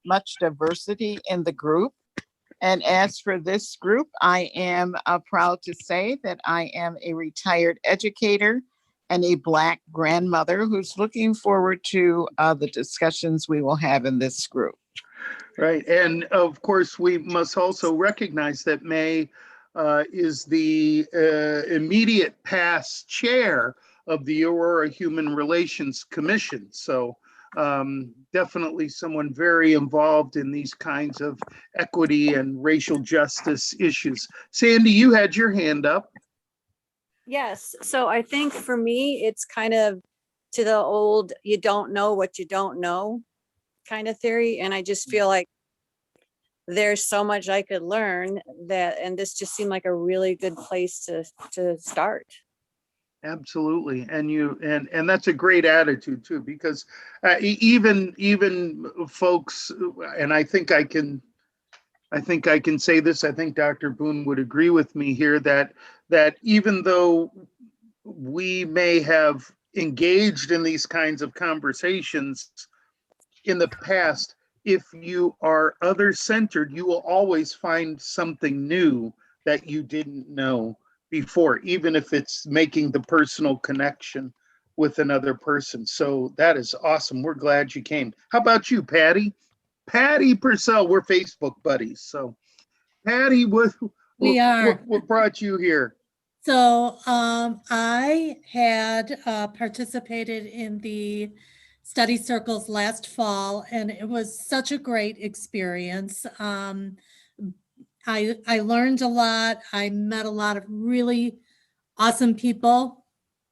much diversity in the group. And as for this group, I am proud to say that I am a retired educator and a Black grandmother who's looking forward to the discussions we will have in this group. Right. And of course, we must also recognize that May is the immediate past chair of the Aurora Human Relations Commission. So definitely someone very involved in these kinds of equity and racial justice issues. Sandy, you had your hand up. Yes. So I think for me, it's kind of to the old, you don't know what you don't know kind of theory. And I just feel like there's so much I could learn and this just seemed like a really good place to start. Absolutely. And that's a great attitude too, because even folks, and I think I can say this, I think Dr. Boone would agree with me here that even though we may have engaged in these kinds of conversations in the past, if you are other-centered, you will always find something new that you didn't know before, even if it's making the personal connection with another person. So that is awesome. We're glad you came. How about you, Patty? Patty Purcell, we're Facebook buddies. So Patty, what brought you here? So I had participated in the study circles last fall, and it was such a great experience. I learned a lot. I met a lot of really awesome people,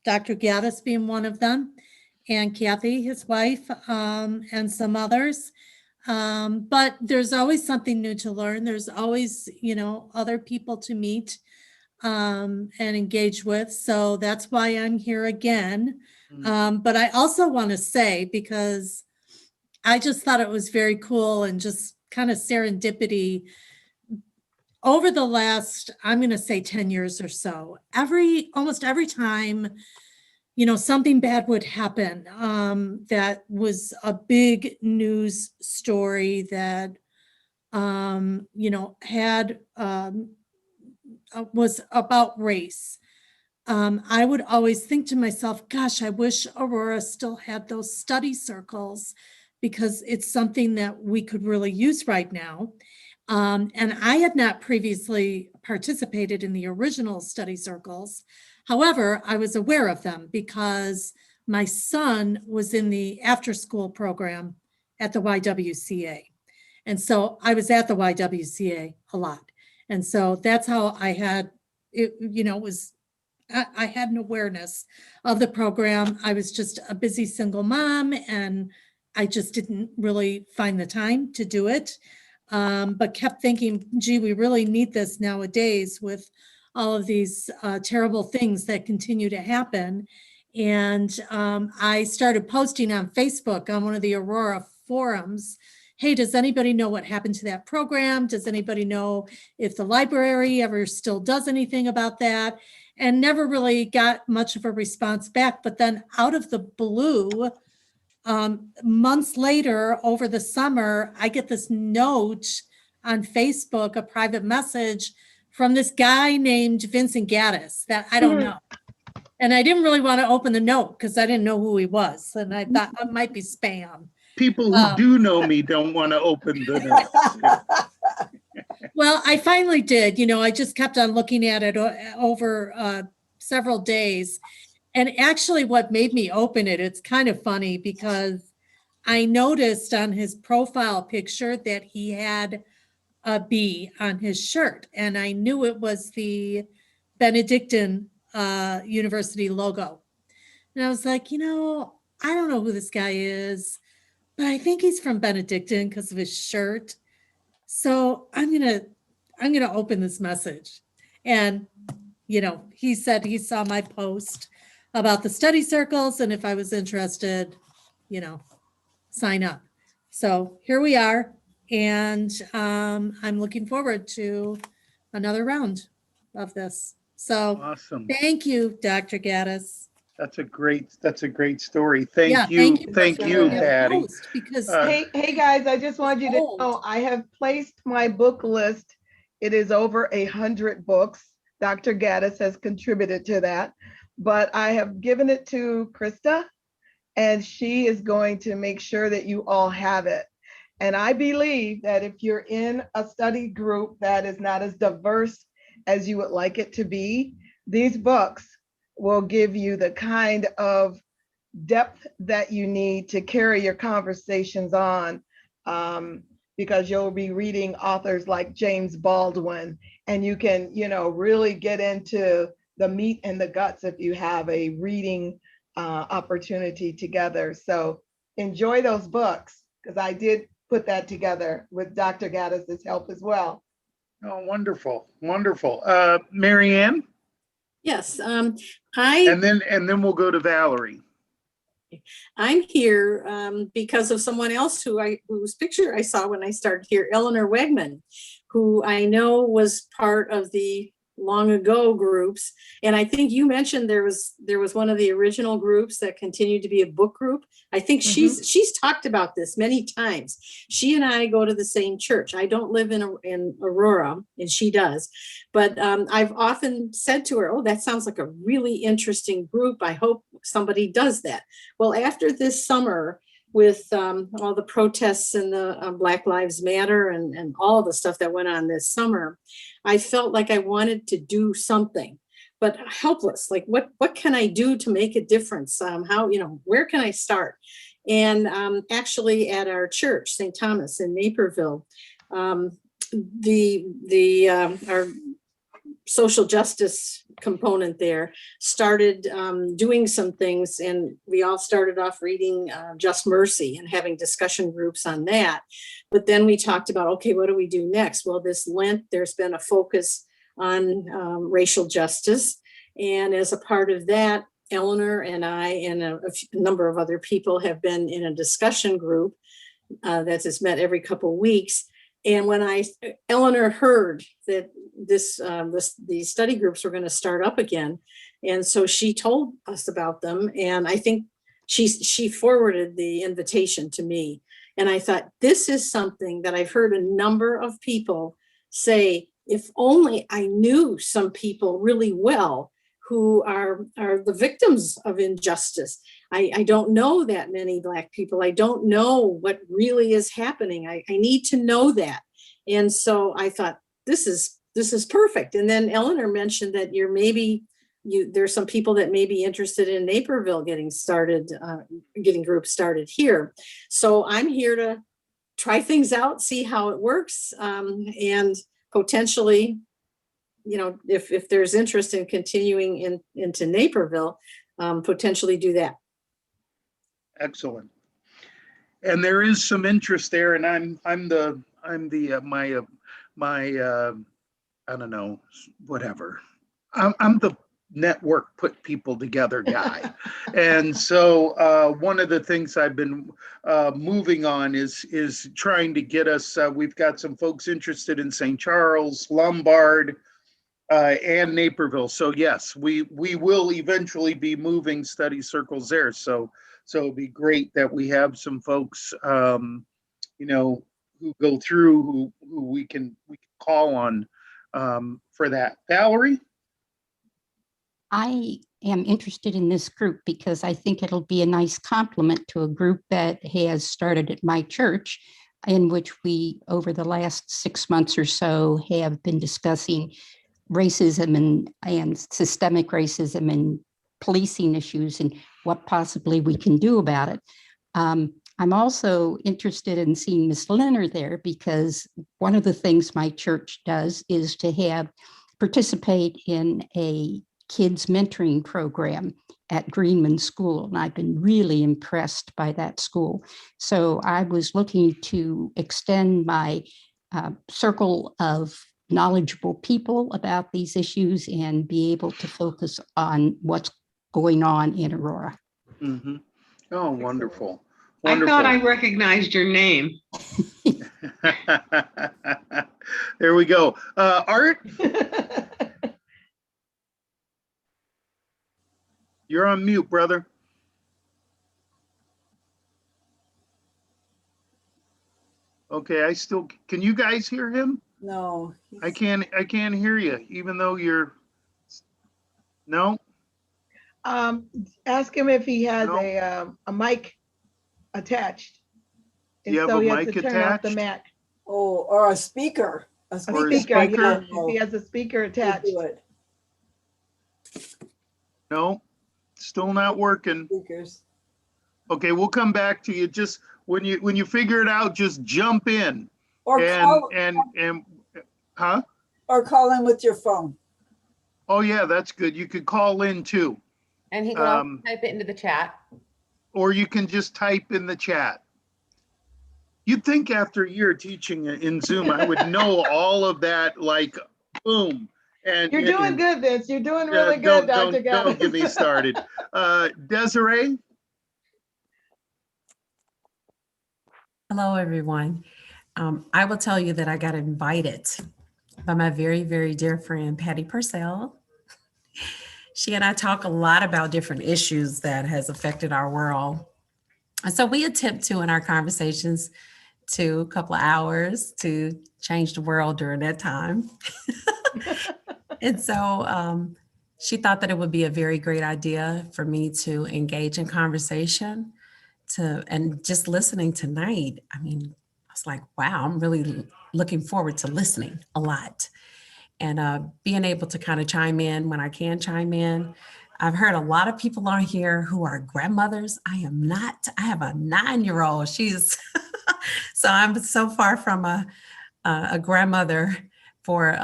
Dr. Gaddis being one of them, and Kathy, his wife, and some others. But there's always something new to learn. There's always, other people to meet and engage with. So that's why I'm here again. But I also want to say, because I just thought it was very cool and just kind of serendipity over the last, I'm going to say 10 years or so, almost every time, something bad would happen, that was a big news story that, had, was about race. I would always think to myself, gosh, I wish Aurora still had those study circles, because it's something that we could really use right now. And I had not previously participated in the original study circles. However, I was aware of them because my son was in the after-school program at the YWCA. And so I was at the YWCA a lot. And so that's how I had it, I had an awareness of the program. I was just a busy single mom, and I just didn't really find the time to do it. But kept thinking, gee, we really need this nowadays with all of these terrible things that continue to happen. And I started posting on Facebook on one of the Aurora forums, hey, does anybody know what happened to that program? Does anybody know if the library ever still does anything about that? And never really got much of a response back. But then out of the blue, months later, over the summer, I get this note on Facebook, a private message from this guy named Vincent Gaddis that I don't know. And I didn't really want to open the note because I didn't know who he was. And I thought it might be spam. People who do know me don't want to open the notes. Well, I finally did. I just kept on looking at it over several days. And actually what made me open it, it's kind of funny because I noticed on his profile picture that he had a bee on his shirt. And I knew it was the Benedictine University logo. And I was like, I don't know who this guy is, but I think he's from Benedictine because of his shirt. So I'm gonna open this message. And, he said he saw my post about the study circles, and if I was interested, sign up. So here we are, and I'm looking forward to another round of this. So Awesome. Thank you, Dr. Gaddis. That's a great story. Thank you, Patty. Because hey guys, I just wanted you to know I have placed my book list. It is over 100 books. Dr. Gaddis has contributed to that, but I have given it to Krista, and she is going to make sure that you all have it. And I believe that if you're in a study group that is not as diverse as you would like it to be, these books will give you the kind of depth that you need to carry your conversations on, because you'll be reading authors like James Baldwin, and you can, really get into the meat and the guts if you have a reading opportunity together. So enjoy those books, because I did put that together with Dr. Gaddis's help as well. Oh, wonderful, wonderful. Mary Ann? Yes, And then we'll go to Valerie. I'm here because of someone else whose picture I saw when I started here, Eleanor Wegman, who I know was part of the long ago groups. And I think you mentioned there was one of the original groups that continued to be a book group. I think she's talked about this many times. She and I go to the same church. I don't live in Aurora, and she does. But I've often said to her, oh, that sounds like a really interesting group. I hope somebody does that. Well, after this summer, with all the protests and the Black Lives Matter and all the stuff that went on this summer, I felt like I wanted to do something, but helpless. Like, what can I do to make a difference? Where can I start? And actually at our church, St. Thomas in Naperville, our social justice component there started doing some things, and we all started off reading Just Mercy and having discussion groups on that. But then we talked about, okay, what do we do next? Well, this Lent, there's been a focus on racial justice. And as a part of that, Eleanor and I and a number of other people have been in a discussion group that has met every couple of weeks. And when Eleanor heard that these study groups were going to start up again, and so she told us about them, and I think she forwarded the invitation to me. And I thought, this is something that I've heard a number of people say, if only I knew some people really well who are the victims of injustice. I don't know that many Black people. I don't know what really is happening. I need to know that. And so I thought, this is perfect. And then Eleanor mentioned that there's some people that may be interested in Naperville getting groups started here. So I'm here to try things out, see how it works, and potentially, if there's interest in continuing into Naperville, potentially do that. Excellent. And there is some interest there, and I'm the I don't know, whatever. I'm the network put people together guy. And so one of the things I've been moving on is trying to get us, we've got some folks interested in St. Charles, Lombard, and Naperville. So yes, we will eventually be moving study circles there. So it'd be great that we have some folks, who go through, who we can call on for that. Valerie? I am interested in this group because I think it'll be a nice complement to a group that has started at my church, in which we, over the last 6 months or so, have been discussing racism and systemic racism and policing issues and what possibly we can do about it. I'm also interested in seeing Miss Leonard there because one of the things my church does is to participate in a kids mentoring program at Greenman School. And I've been really impressed by that school. So I was looking to extend my circle of knowledgeable people about these issues and be able to focus on what's going on in Aurora. Mm-hmm. Oh, wonderful. I thought I recognized your name. There we go. Art? You're on mute, brother. Okay, can you guys hear him? No. I can't hear you, even though you're, no? Ask him if he has a mic attached. You have a mic attached? Turn off the Mac. Oh, or a speaker. A speaker. Yeah, if he has a speaker attached. Do it. No, still not working. Speakers. Okay, we'll come back to you. Just when you figure it out, just jump in. Or huh? Or call in with your phone. Oh yeah, that's good. You could call in too. And he can also type it into the chat. Or you can just type in the chat. You'd think after a year teaching in Zoom, I would know all of that, like, boom. And you're doing good, Vince. You're doing really good, Dr. Gaddis. Don't get me started. Desiree? Hello, everyone. I will tell you that I got invited by my very, very dear friend, Patty Purcell. She and I talk a lot about different issues that has affected our world. And so we attempt to, in our conversations, to a couple of hours to change the world during that time. And so she thought that it would be a very great idea for me to engage in conversation and just listening tonight. I mean, I was like, wow, I'm really looking forward to listening a lot and being able to kind of chime in when I can chime in. I've heard a lot of people on here who are grandmothers. I am not. I have a 9-year-old. She's so I'm so far from a grandmother for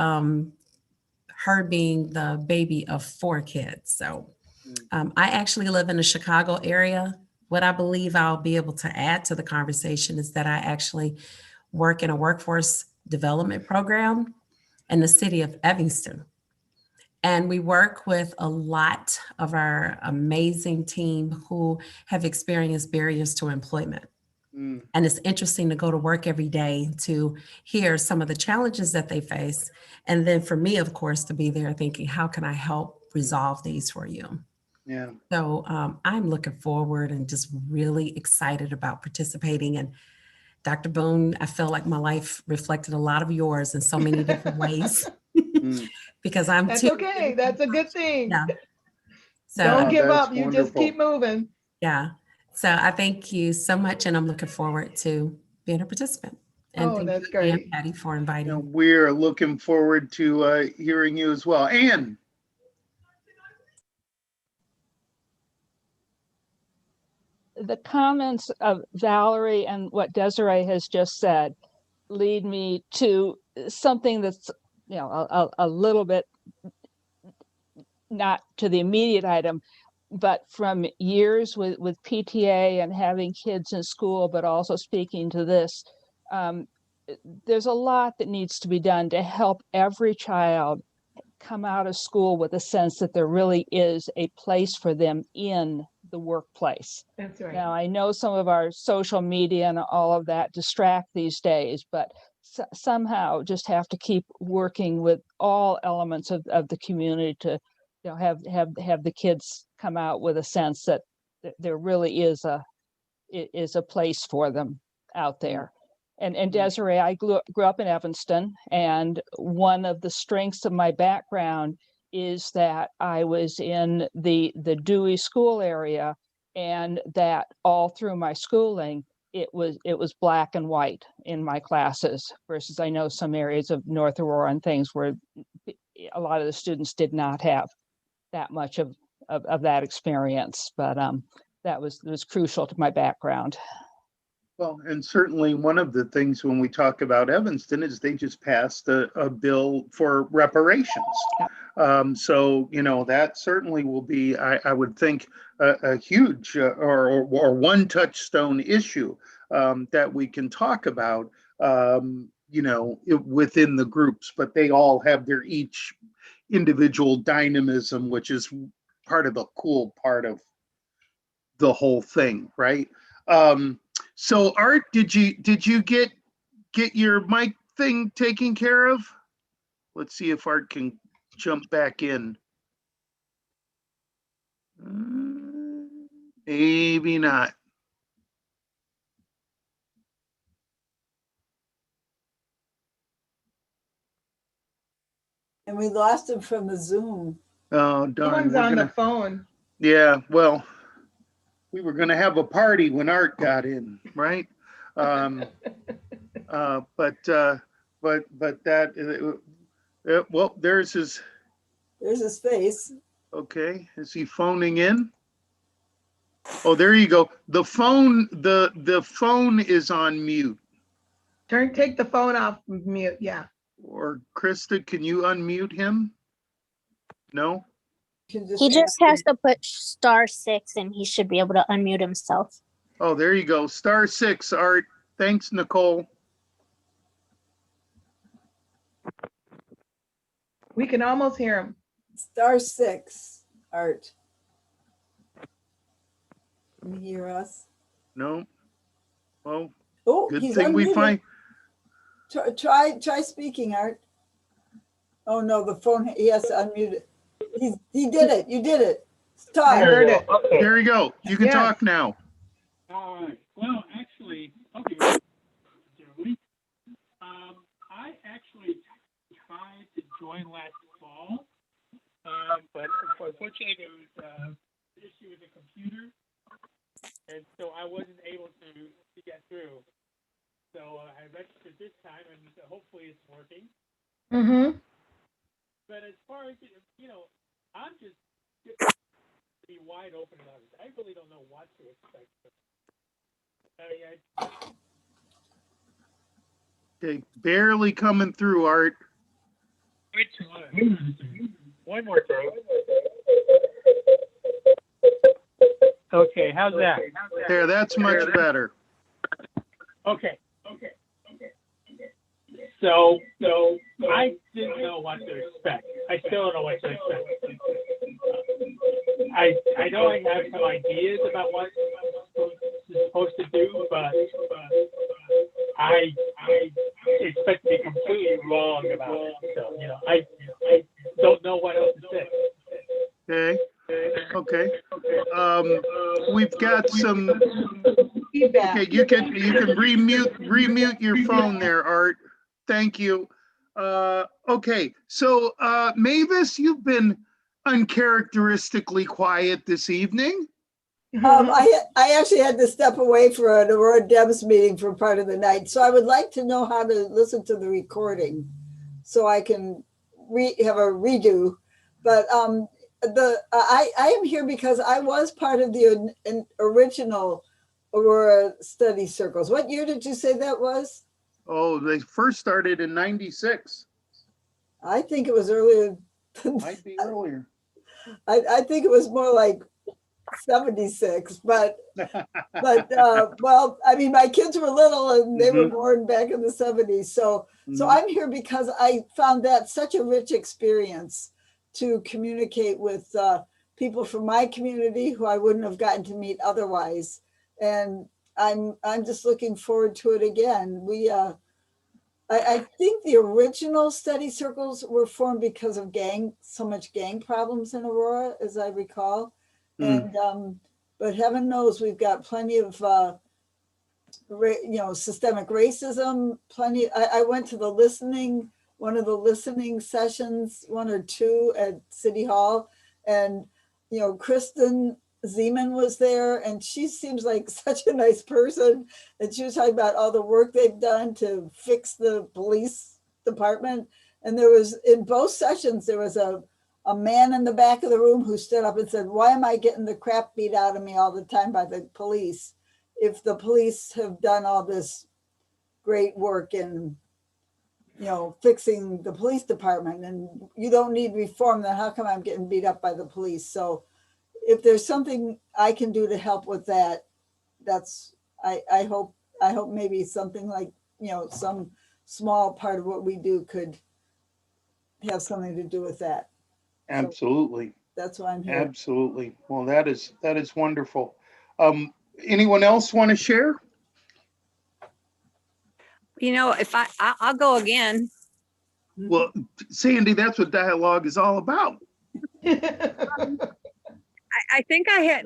her being the baby of 4 kids. So I actually live in the Chicago area. What I believe I'll be able to add to the conversation is that I actually work in a workforce development program in the city of Evanston. And we work with a lot of our amazing team who have experienced barriers to employment. And it's interesting to go to work every day to hear some of the challenges that they face. And then for me, of course, to be there thinking, how can I help resolve these for you? Yeah. So I'm looking forward and just really excited about participating. And Dr. Boone, I feel like my life reflected a lot of yours in so many different ways. Because I'm That's too. okay. That's a good thing. Yeah. So don't give that's up. You wonderful. just keep moving. Yeah. So I thank you so much, and I'm looking forward to being a participant. And Oh, thank that's you again, great. Patty, for inviting me. We're looking forward to hearing you as well. Anne. The comments of Valerie and what Desiree has just said lead me to something that's, you know, a little bit not to the immediate item, but from years with PTA and having kids in school, but also speaking to this, there's a lot that needs to be done to help every child come out of school with a sense that there really is a place for them in the workplace. That's right. Now, I know some of our social media and all of that distract these days, but somehow just have to keep working with all elements of the community to, you know, have the kids come out with a sense that there really is a place for them out there. And Desiree, I grew up in Evanston, and one of the strengths of my background is that I was in the Dewey school area, and that all through my schooling, it was black and white in my classes, versus I know some areas of North Aurora and things where a lot of the students did not have that much of that experience, but that was crucial to my background. Well, and certainly one of the things when we talk about Evanston is they just passed a bill for reparations. So, you know, that certainly will be, I would think, a huge or one touchstone issue that we can talk about, you know, within the groups, but they all have their each individual dynamism, which is part of the cool part of the whole thing, right? So Art, did you get your mic thing taken care of? Let's see if Art can jump back in. Maybe not. And we lost him from the Zoom. Oh, darn. Someone's on the phone. Yeah, well, we were gonna have a party when Art got in, right? But that, well, there's his face. Okay, is he phoning in? Oh, there you go. The phone is on mute. Take the phone off mute. Yeah. Or Krista, can you unmute him? No? He just has to put *6 and he should be able to unmute himself. Oh, there you go. *6, Art. Thanks, Nicole. We can almost hear him. *6, Art. Can you hear us? No. Well, good he's thing we unmuted. find. Try speaking, Art. Oh no, the phone, he has to unmute it. He did it. You did it. Talk. I heard it. Okay. There you go. You can talk now. All right. Well, actually, okay. I actually tried to join last fall, but unfortunately there was an issue with the computer, and so I wasn't able to get through. So I registered this time, and hopefully it's working. Mm-hmm. But as far as, you know, I'm just be wide open about it. I really don't know what to expect. Okay, barely coming through, Art. One more thing. Okay, how's that? There, that's much better. Okay. So I didn't know what to expect. I still don't know what to expect. I know I have some ideas about what it's supposed to do, but I expect to be completely wrong about it. So, I don't know what else to say. Okay. We've got some feedback. Okay, you can remute your phone there, Art. Thank you. Okay, so Mavis, you've been uncharacteristically quiet this evening. I actually had to step away for an Aurora Debs meeting for part of the night. So I would like to know how to listen to the recording so I can have a redo. But I am here because I was part of the original Aurora study circles. What year did you say that was? Oh, they first started in '96. I think it was earlier. Might be earlier. I think it was more like 76, but well, I mean, my kids were little and they were born back in the 70s. So I'm here because I found that such a rich experience to communicate with people from my community who I wouldn't have gotten to meet otherwise. And I'm just looking forward to it again. I think the original study circles were formed because of so much gang problems in Aurora, as I recall. And but heaven knows we've got plenty of systemic racism. Plenty. I went to one of the listening sessions, one or two at City Hall, and Kristen Zeman was there, and she seems like such a nice person. And she was talking about all the work they've done to fix the police department. And there was, in both sessions, there was a man in the back of the room who stood up and said, "Why am I getting the crap beat out of me all the time by the police? If the police have done all this great work in, fixing the police department, and you don't need reform, then how come I'm getting beat up by the police?" So if there's something I can do to help with that, I hope maybe something like, some small part of what we do could have something to do with that. Absolutely. So that's why I'm here. Absolutely. Well, that is wonderful. Anyone else want to share? If I'll go again. Well, Sandy, that's what dialogue is all about. I think I had,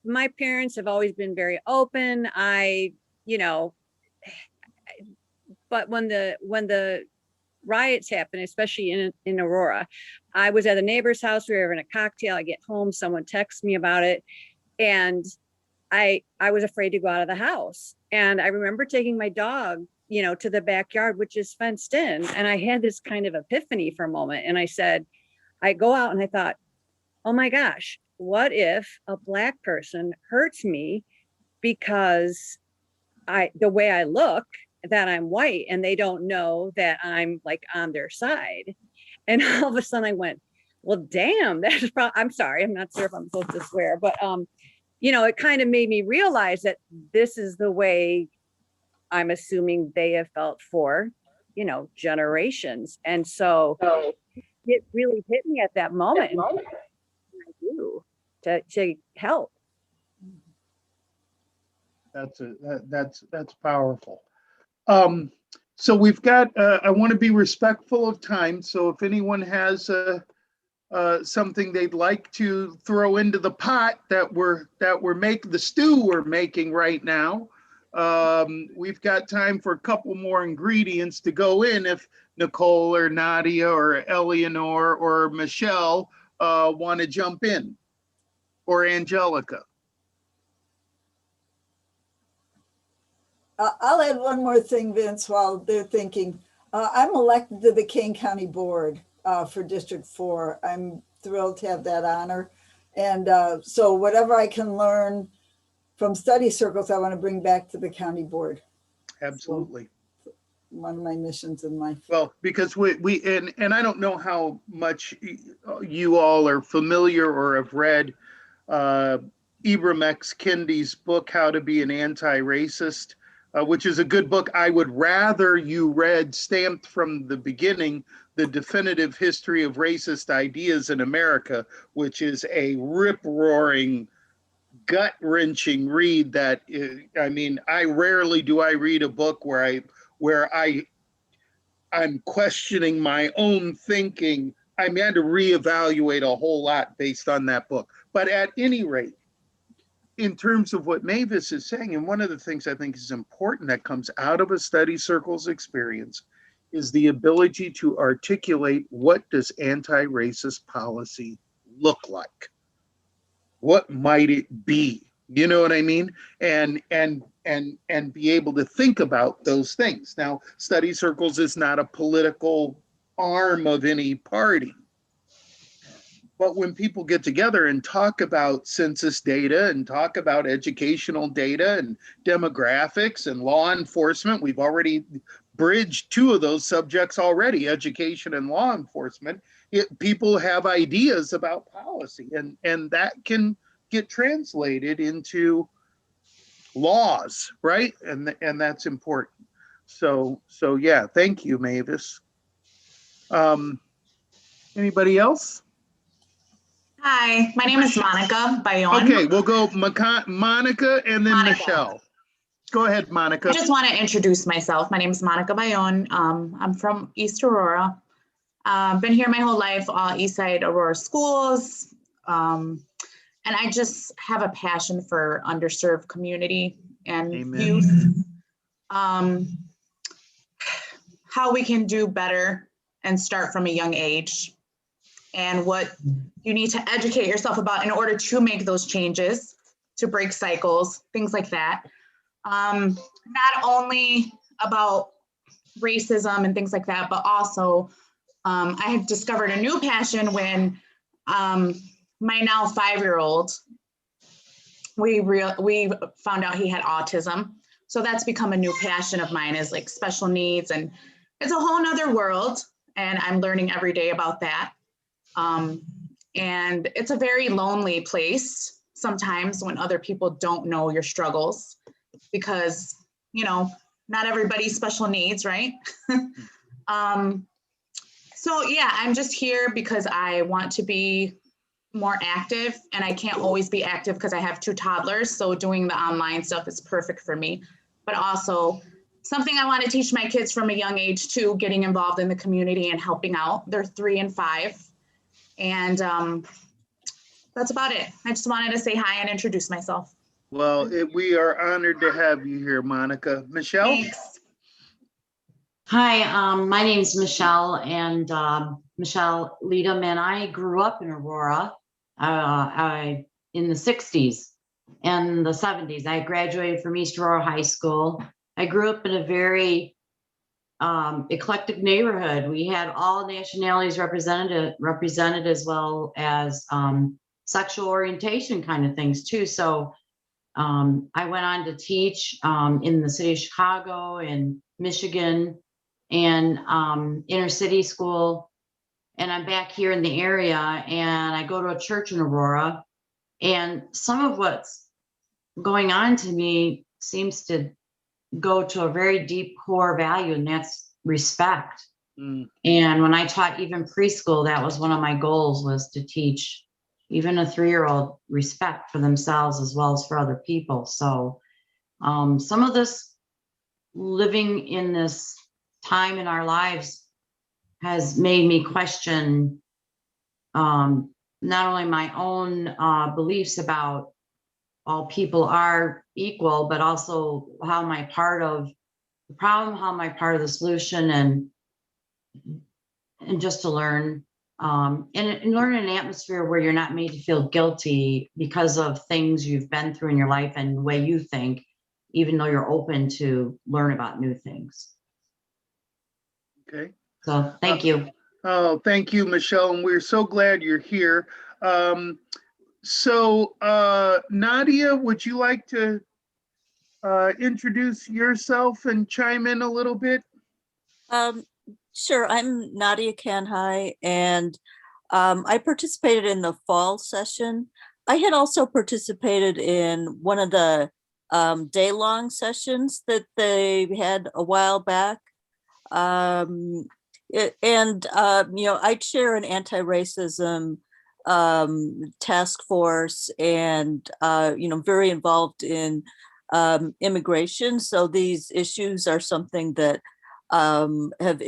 my parents have always been very open. But when the riots happened, especially in Aurora, I was at a neighbor's house. We were having a cocktail. I get home, someone texts me about it, and I was afraid to go out of the house. And I remember taking my dog, to the backyard, which is fenced in. And I had this kind of epiphany for a moment. And I go out and I thought, oh my gosh, what if a Black person hurts me because the way I look, that I'm white, and they don't know that I'm on their side? And all of a sudden I went, well, damn, that's probably, I'm sorry, I'm not sure if I'm supposed to swear, but it kind of made me realize that this is the way I'm assuming they have felt for, generations. And so it really hit me at that moment. To help. That's powerful. So we've got, I want to be respectful of time. So if anyone has something they'd like to throw into the pot that we're making, the stew we're making right now, we've got time for a couple more ingredients to go in if Nicole or Nadia or Eleanor or Michelle want to jump in, or Angelica. I'll add one more thing, Vince, while they're thinking. I'm elected to the Kane County Board for District 4. I'm thrilled to have that honor. And so whatever I can learn from study circles, I want to bring back to the county board. Absolutely. So one of my missions in life. Well, because and I don't know how much you all are familiar or have read Ibram X. Kendi's book, How to Be an Anti-Racist, which is a good book. I would rather you read, stamped from the beginning, The Definitive History of Racist Ideas in America, which is a rip-roaring, gut-wrenching read that I mean, I rarely do I read a book where I'm questioning my own thinking. I mean, I had to reevaluate a whole lot based on that book. But at any rate, in terms of what Mavis is saying, and one of the things I think is important that comes out of a study circles experience is the ability to articulate, what does anti-racist policy look like? What might it be? You know what I mean? And be able to think about those things. Now, study circles is not a political arm of any party. But when people get together and talk about census data and talk about educational data and demographics and law enforcement, we've already bridged two of those subjects already, education and law enforcement. People have ideas about policy, and that can get translated into laws, right? And that's important. So yeah, thank you, Mavis. Anybody else? Hi, my name is Monica Bayonne. Okay, we'll go Monica and then Michelle. Go ahead, Monica. I just want to introduce myself. My name is Monica Bayonne. I'm from East Aurora. Been here my whole life, East Side Aurora schools. And I just have a passion for underserved community and youth. How we can do better and start from a young age, and what you need to educate yourself about in order to make those changes, to break cycles, things like that. Not only about racism and things like that, but also I have discovered a new passion when my now 5-year-old, we found out he had autism. So that's become a new passion of mine, is like special needs, and it's a whole nother world, and I'm learning every day about that. And it's a very lonely place sometimes when other people don't know your struggles, because, you know, not everybody's special needs, right? So yeah, I'm just here because I want to be more active, and I can't always be active because I have 2 toddlers. So doing the online stuff is perfect for me, but also something I want to teach my kids from a young age too, getting involved in the community and helping out. They're 3 and 5. And that's about it. I just wanted to say hi and introduce myself. Well, we are honored to have you here, Monica. Michelle? Thanks. Hi, my name is Michelle, and Michelle Leadham, and I grew up in Aurora in the 60s and the 70s. I graduated from East Aurora High School. I grew up in a very eclectic neighborhood. We had all nationalities represented, as well as sexual orientation kind of things too. So I went on to teach in the city of Chicago and Michigan and inner city school. And I'm back here in the area, and I go to a church in Aurora, and some of what's going on to me seems to go to a very deep core value, and that's respect. And when I taught even preschool, that was one of my goals, was to teach even a 3-year-old respect for themselves as well as for other people. So some of this living in this time in our lives has made me question not only my own beliefs about all people are equal, but also how am I part of the problem, how am I part of the solution, and just to learn and learn in an atmosphere where you're not made to feel guilty because of things you've been through in your life and the way you think, even though you're open to learn about new things. Okay. So thank you. Oh, thank you, Michelle. And we're so glad you're here. So Nadia, would you like to introduce yourself and chime in a little bit? Sure. I'm Nadia Kanhai, and I participated in the fall session. I had also participated in one of the day-long sessions that they had a while back. You know, I chair an anti-racism task force, and you know, very involved in immigration. So these issues are something that have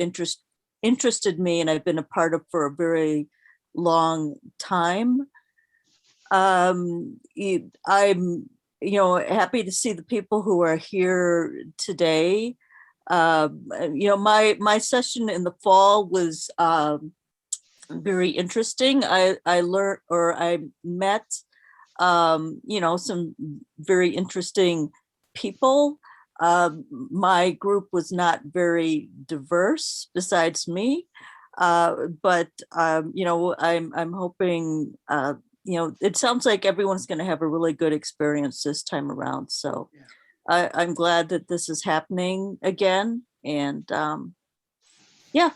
interested me, and I've been a part of for a very long time. I'm, you know, happy to see the people who are here today. You know, my session in the fall was very interesting. I learned, or I met, you know, some very interesting people. My group was not very diverse besides me, but you know, I'm hoping, you know, it sounds like everyone's going to have a really good experience this time around. So I'm glad that this is happening again, and yeah.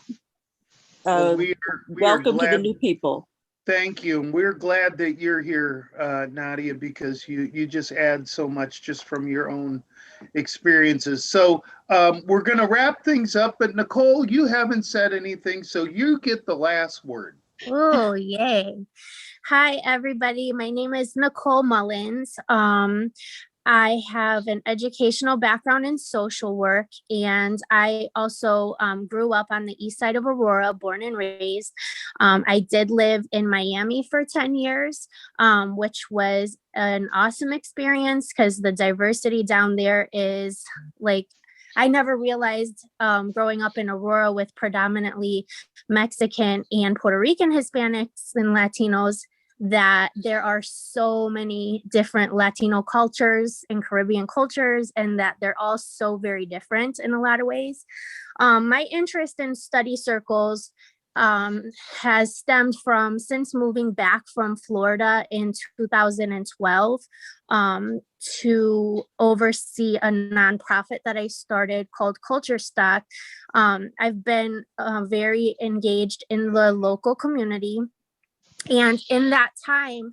Well, we are Welcome to the glad. new people. Thank you. And we're glad that you're here, Nadia, because you just add so much just from your own experiences. So we're going to wrap things up, but Nicole, you haven't said anything, so you get the last word. Oh, yay. Hi, everybody. My name is Nicole Mullins. I have an educational background in social work, and I also grew up on the east side of Aurora, born and raised. I did live in Miami for 10 years, which was an awesome experience because the diversity down there is like, I never realized growing up in Aurora with predominantly Mexican and Puerto Rican Hispanics and Latinos that there are so many different Latino cultures and Caribbean cultures, and that they're all so very different in a lot of ways. My interest in study circles has stemmed from since moving back from Florida in 2012 to oversee a nonprofit that I started called Culture Stock. I've been very engaged in the local community. And in that time,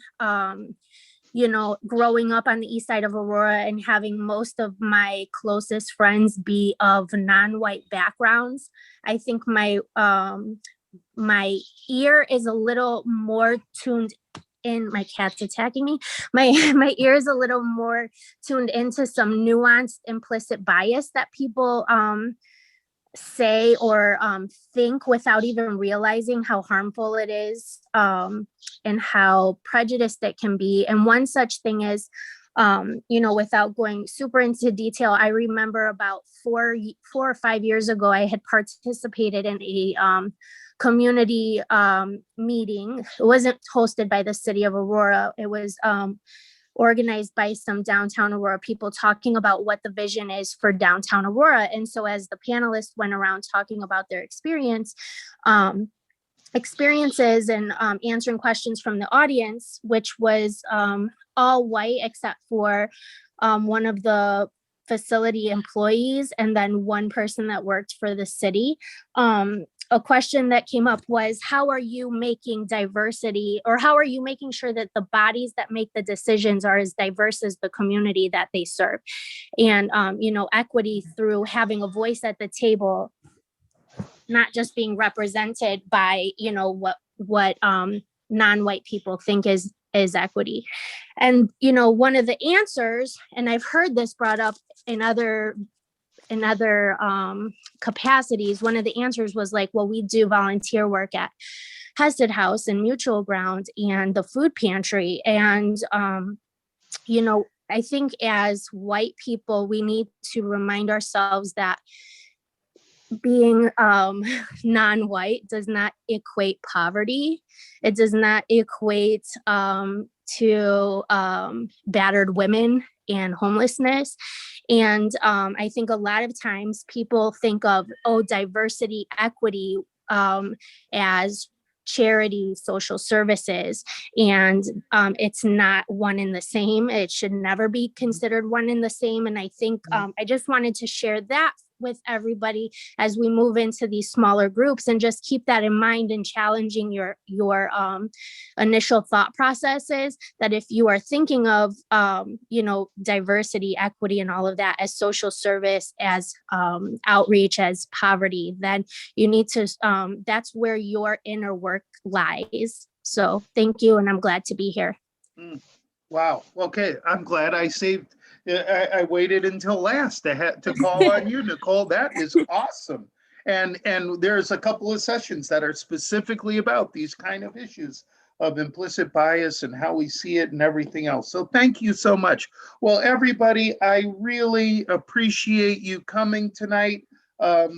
you know, growing up on the east side of Aurora and having most of my closest friends be of non-white backgrounds, I think my ear is a little more tuned in. My cat's attacking me. My ear is a little more tuned into some nuanced implicit bias that people say or think without even realizing how harmful it is, and how prejudiced it can be. And one such thing is, you know, without going super into detail, I remember about 4 or 5 years ago, I had participated in a community meeting. It wasn't hosted by the city of Aurora. It was organized by some downtown Aurora people talking about what the vision is for downtown Aurora. And so as the panelists went around talking about their experiences and answering questions from the audience, which was all white except for one of the facility employees and then one person that worked for the city. A question that came up was, how are you making diversity, or how are you making sure that the bodies that make the decisions are as diverse as the community that they serve? And, you know, equity through having a voice at the table, not just being represented by, you know, what non-white people think is equity. And, you know, one of the answers, and I've heard this brought up in other capacities, one of the answers was like, well, we do volunteer work at Hesed House and Mutual Ground and the food pantry. And, you know, I think as white people, we need to remind ourselves that being non-white does not equate poverty. It does not equate to battered women and homelessness. And I think a lot of times people think of, diversity, equity as charity, social services, and it's not one and the same. It should never be considered one and the same. And I think I just wanted to share that with everybody as we move into these smaller groups, and just keep that in mind in challenging your initial thought processes, that if you are thinking of diversity, equity, and all of that as social service, as outreach, as poverty, then you need to that's where your inner work lies. So thank you, and I'm glad to be here. Wow. Okay. I'm glad I saved. I waited until last to call on you, Nicole. That is awesome. And there's a couple of sessions that are specifically about these kind of issues of implicit bias and how we see it and everything else. So thank you so much. Well, everybody, I really appreciate you coming tonight. Dr.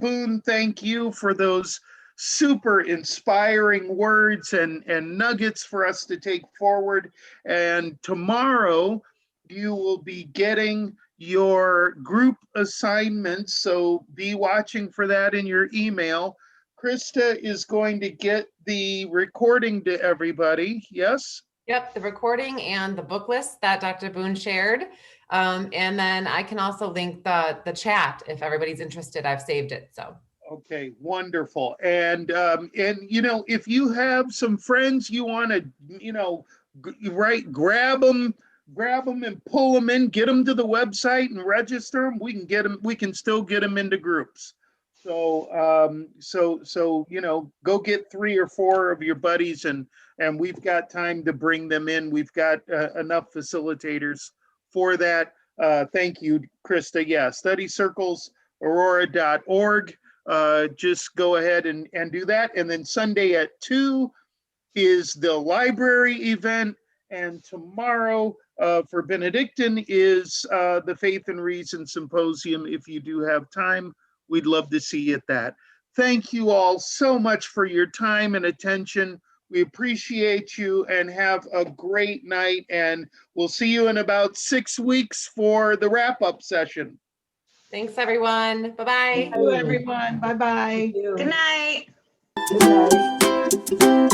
Boone, thank you for those super inspiring words and nuggets for us to take forward. And tomorrow you will be getting your group assignments, so be watching for that in your email. Krista is going to get the recording to everybody. Yes? Yep, the recording and the book list that Dr. Boone shared. And then I can also link the chat if everybody's interested. I've saved it, so. Okay, wonderful. And if you have some friends you want to, grab them and pull them in, get them to the website and register them. We can still get them into groups. So, go get 3 or 4 of your buddies and we've got time to bring them in. We've got enough facilitators for that. Thank you, Krista. Yeah, study circles, aurora.org. Just go ahead and do that. And then Sunday at 2 is the library event. And tomorrow for Benedictine is the Faith and Reason Symposium. If you do have time, we'd love to see you at that. Thank you all so much for your time and attention. We appreciate you and have a great night. And we'll see you in about 6 weeks for the wrap-up session. Thanks, everyone. Bye-bye. Thank you, everyone. Bye-bye. Good night. Good night.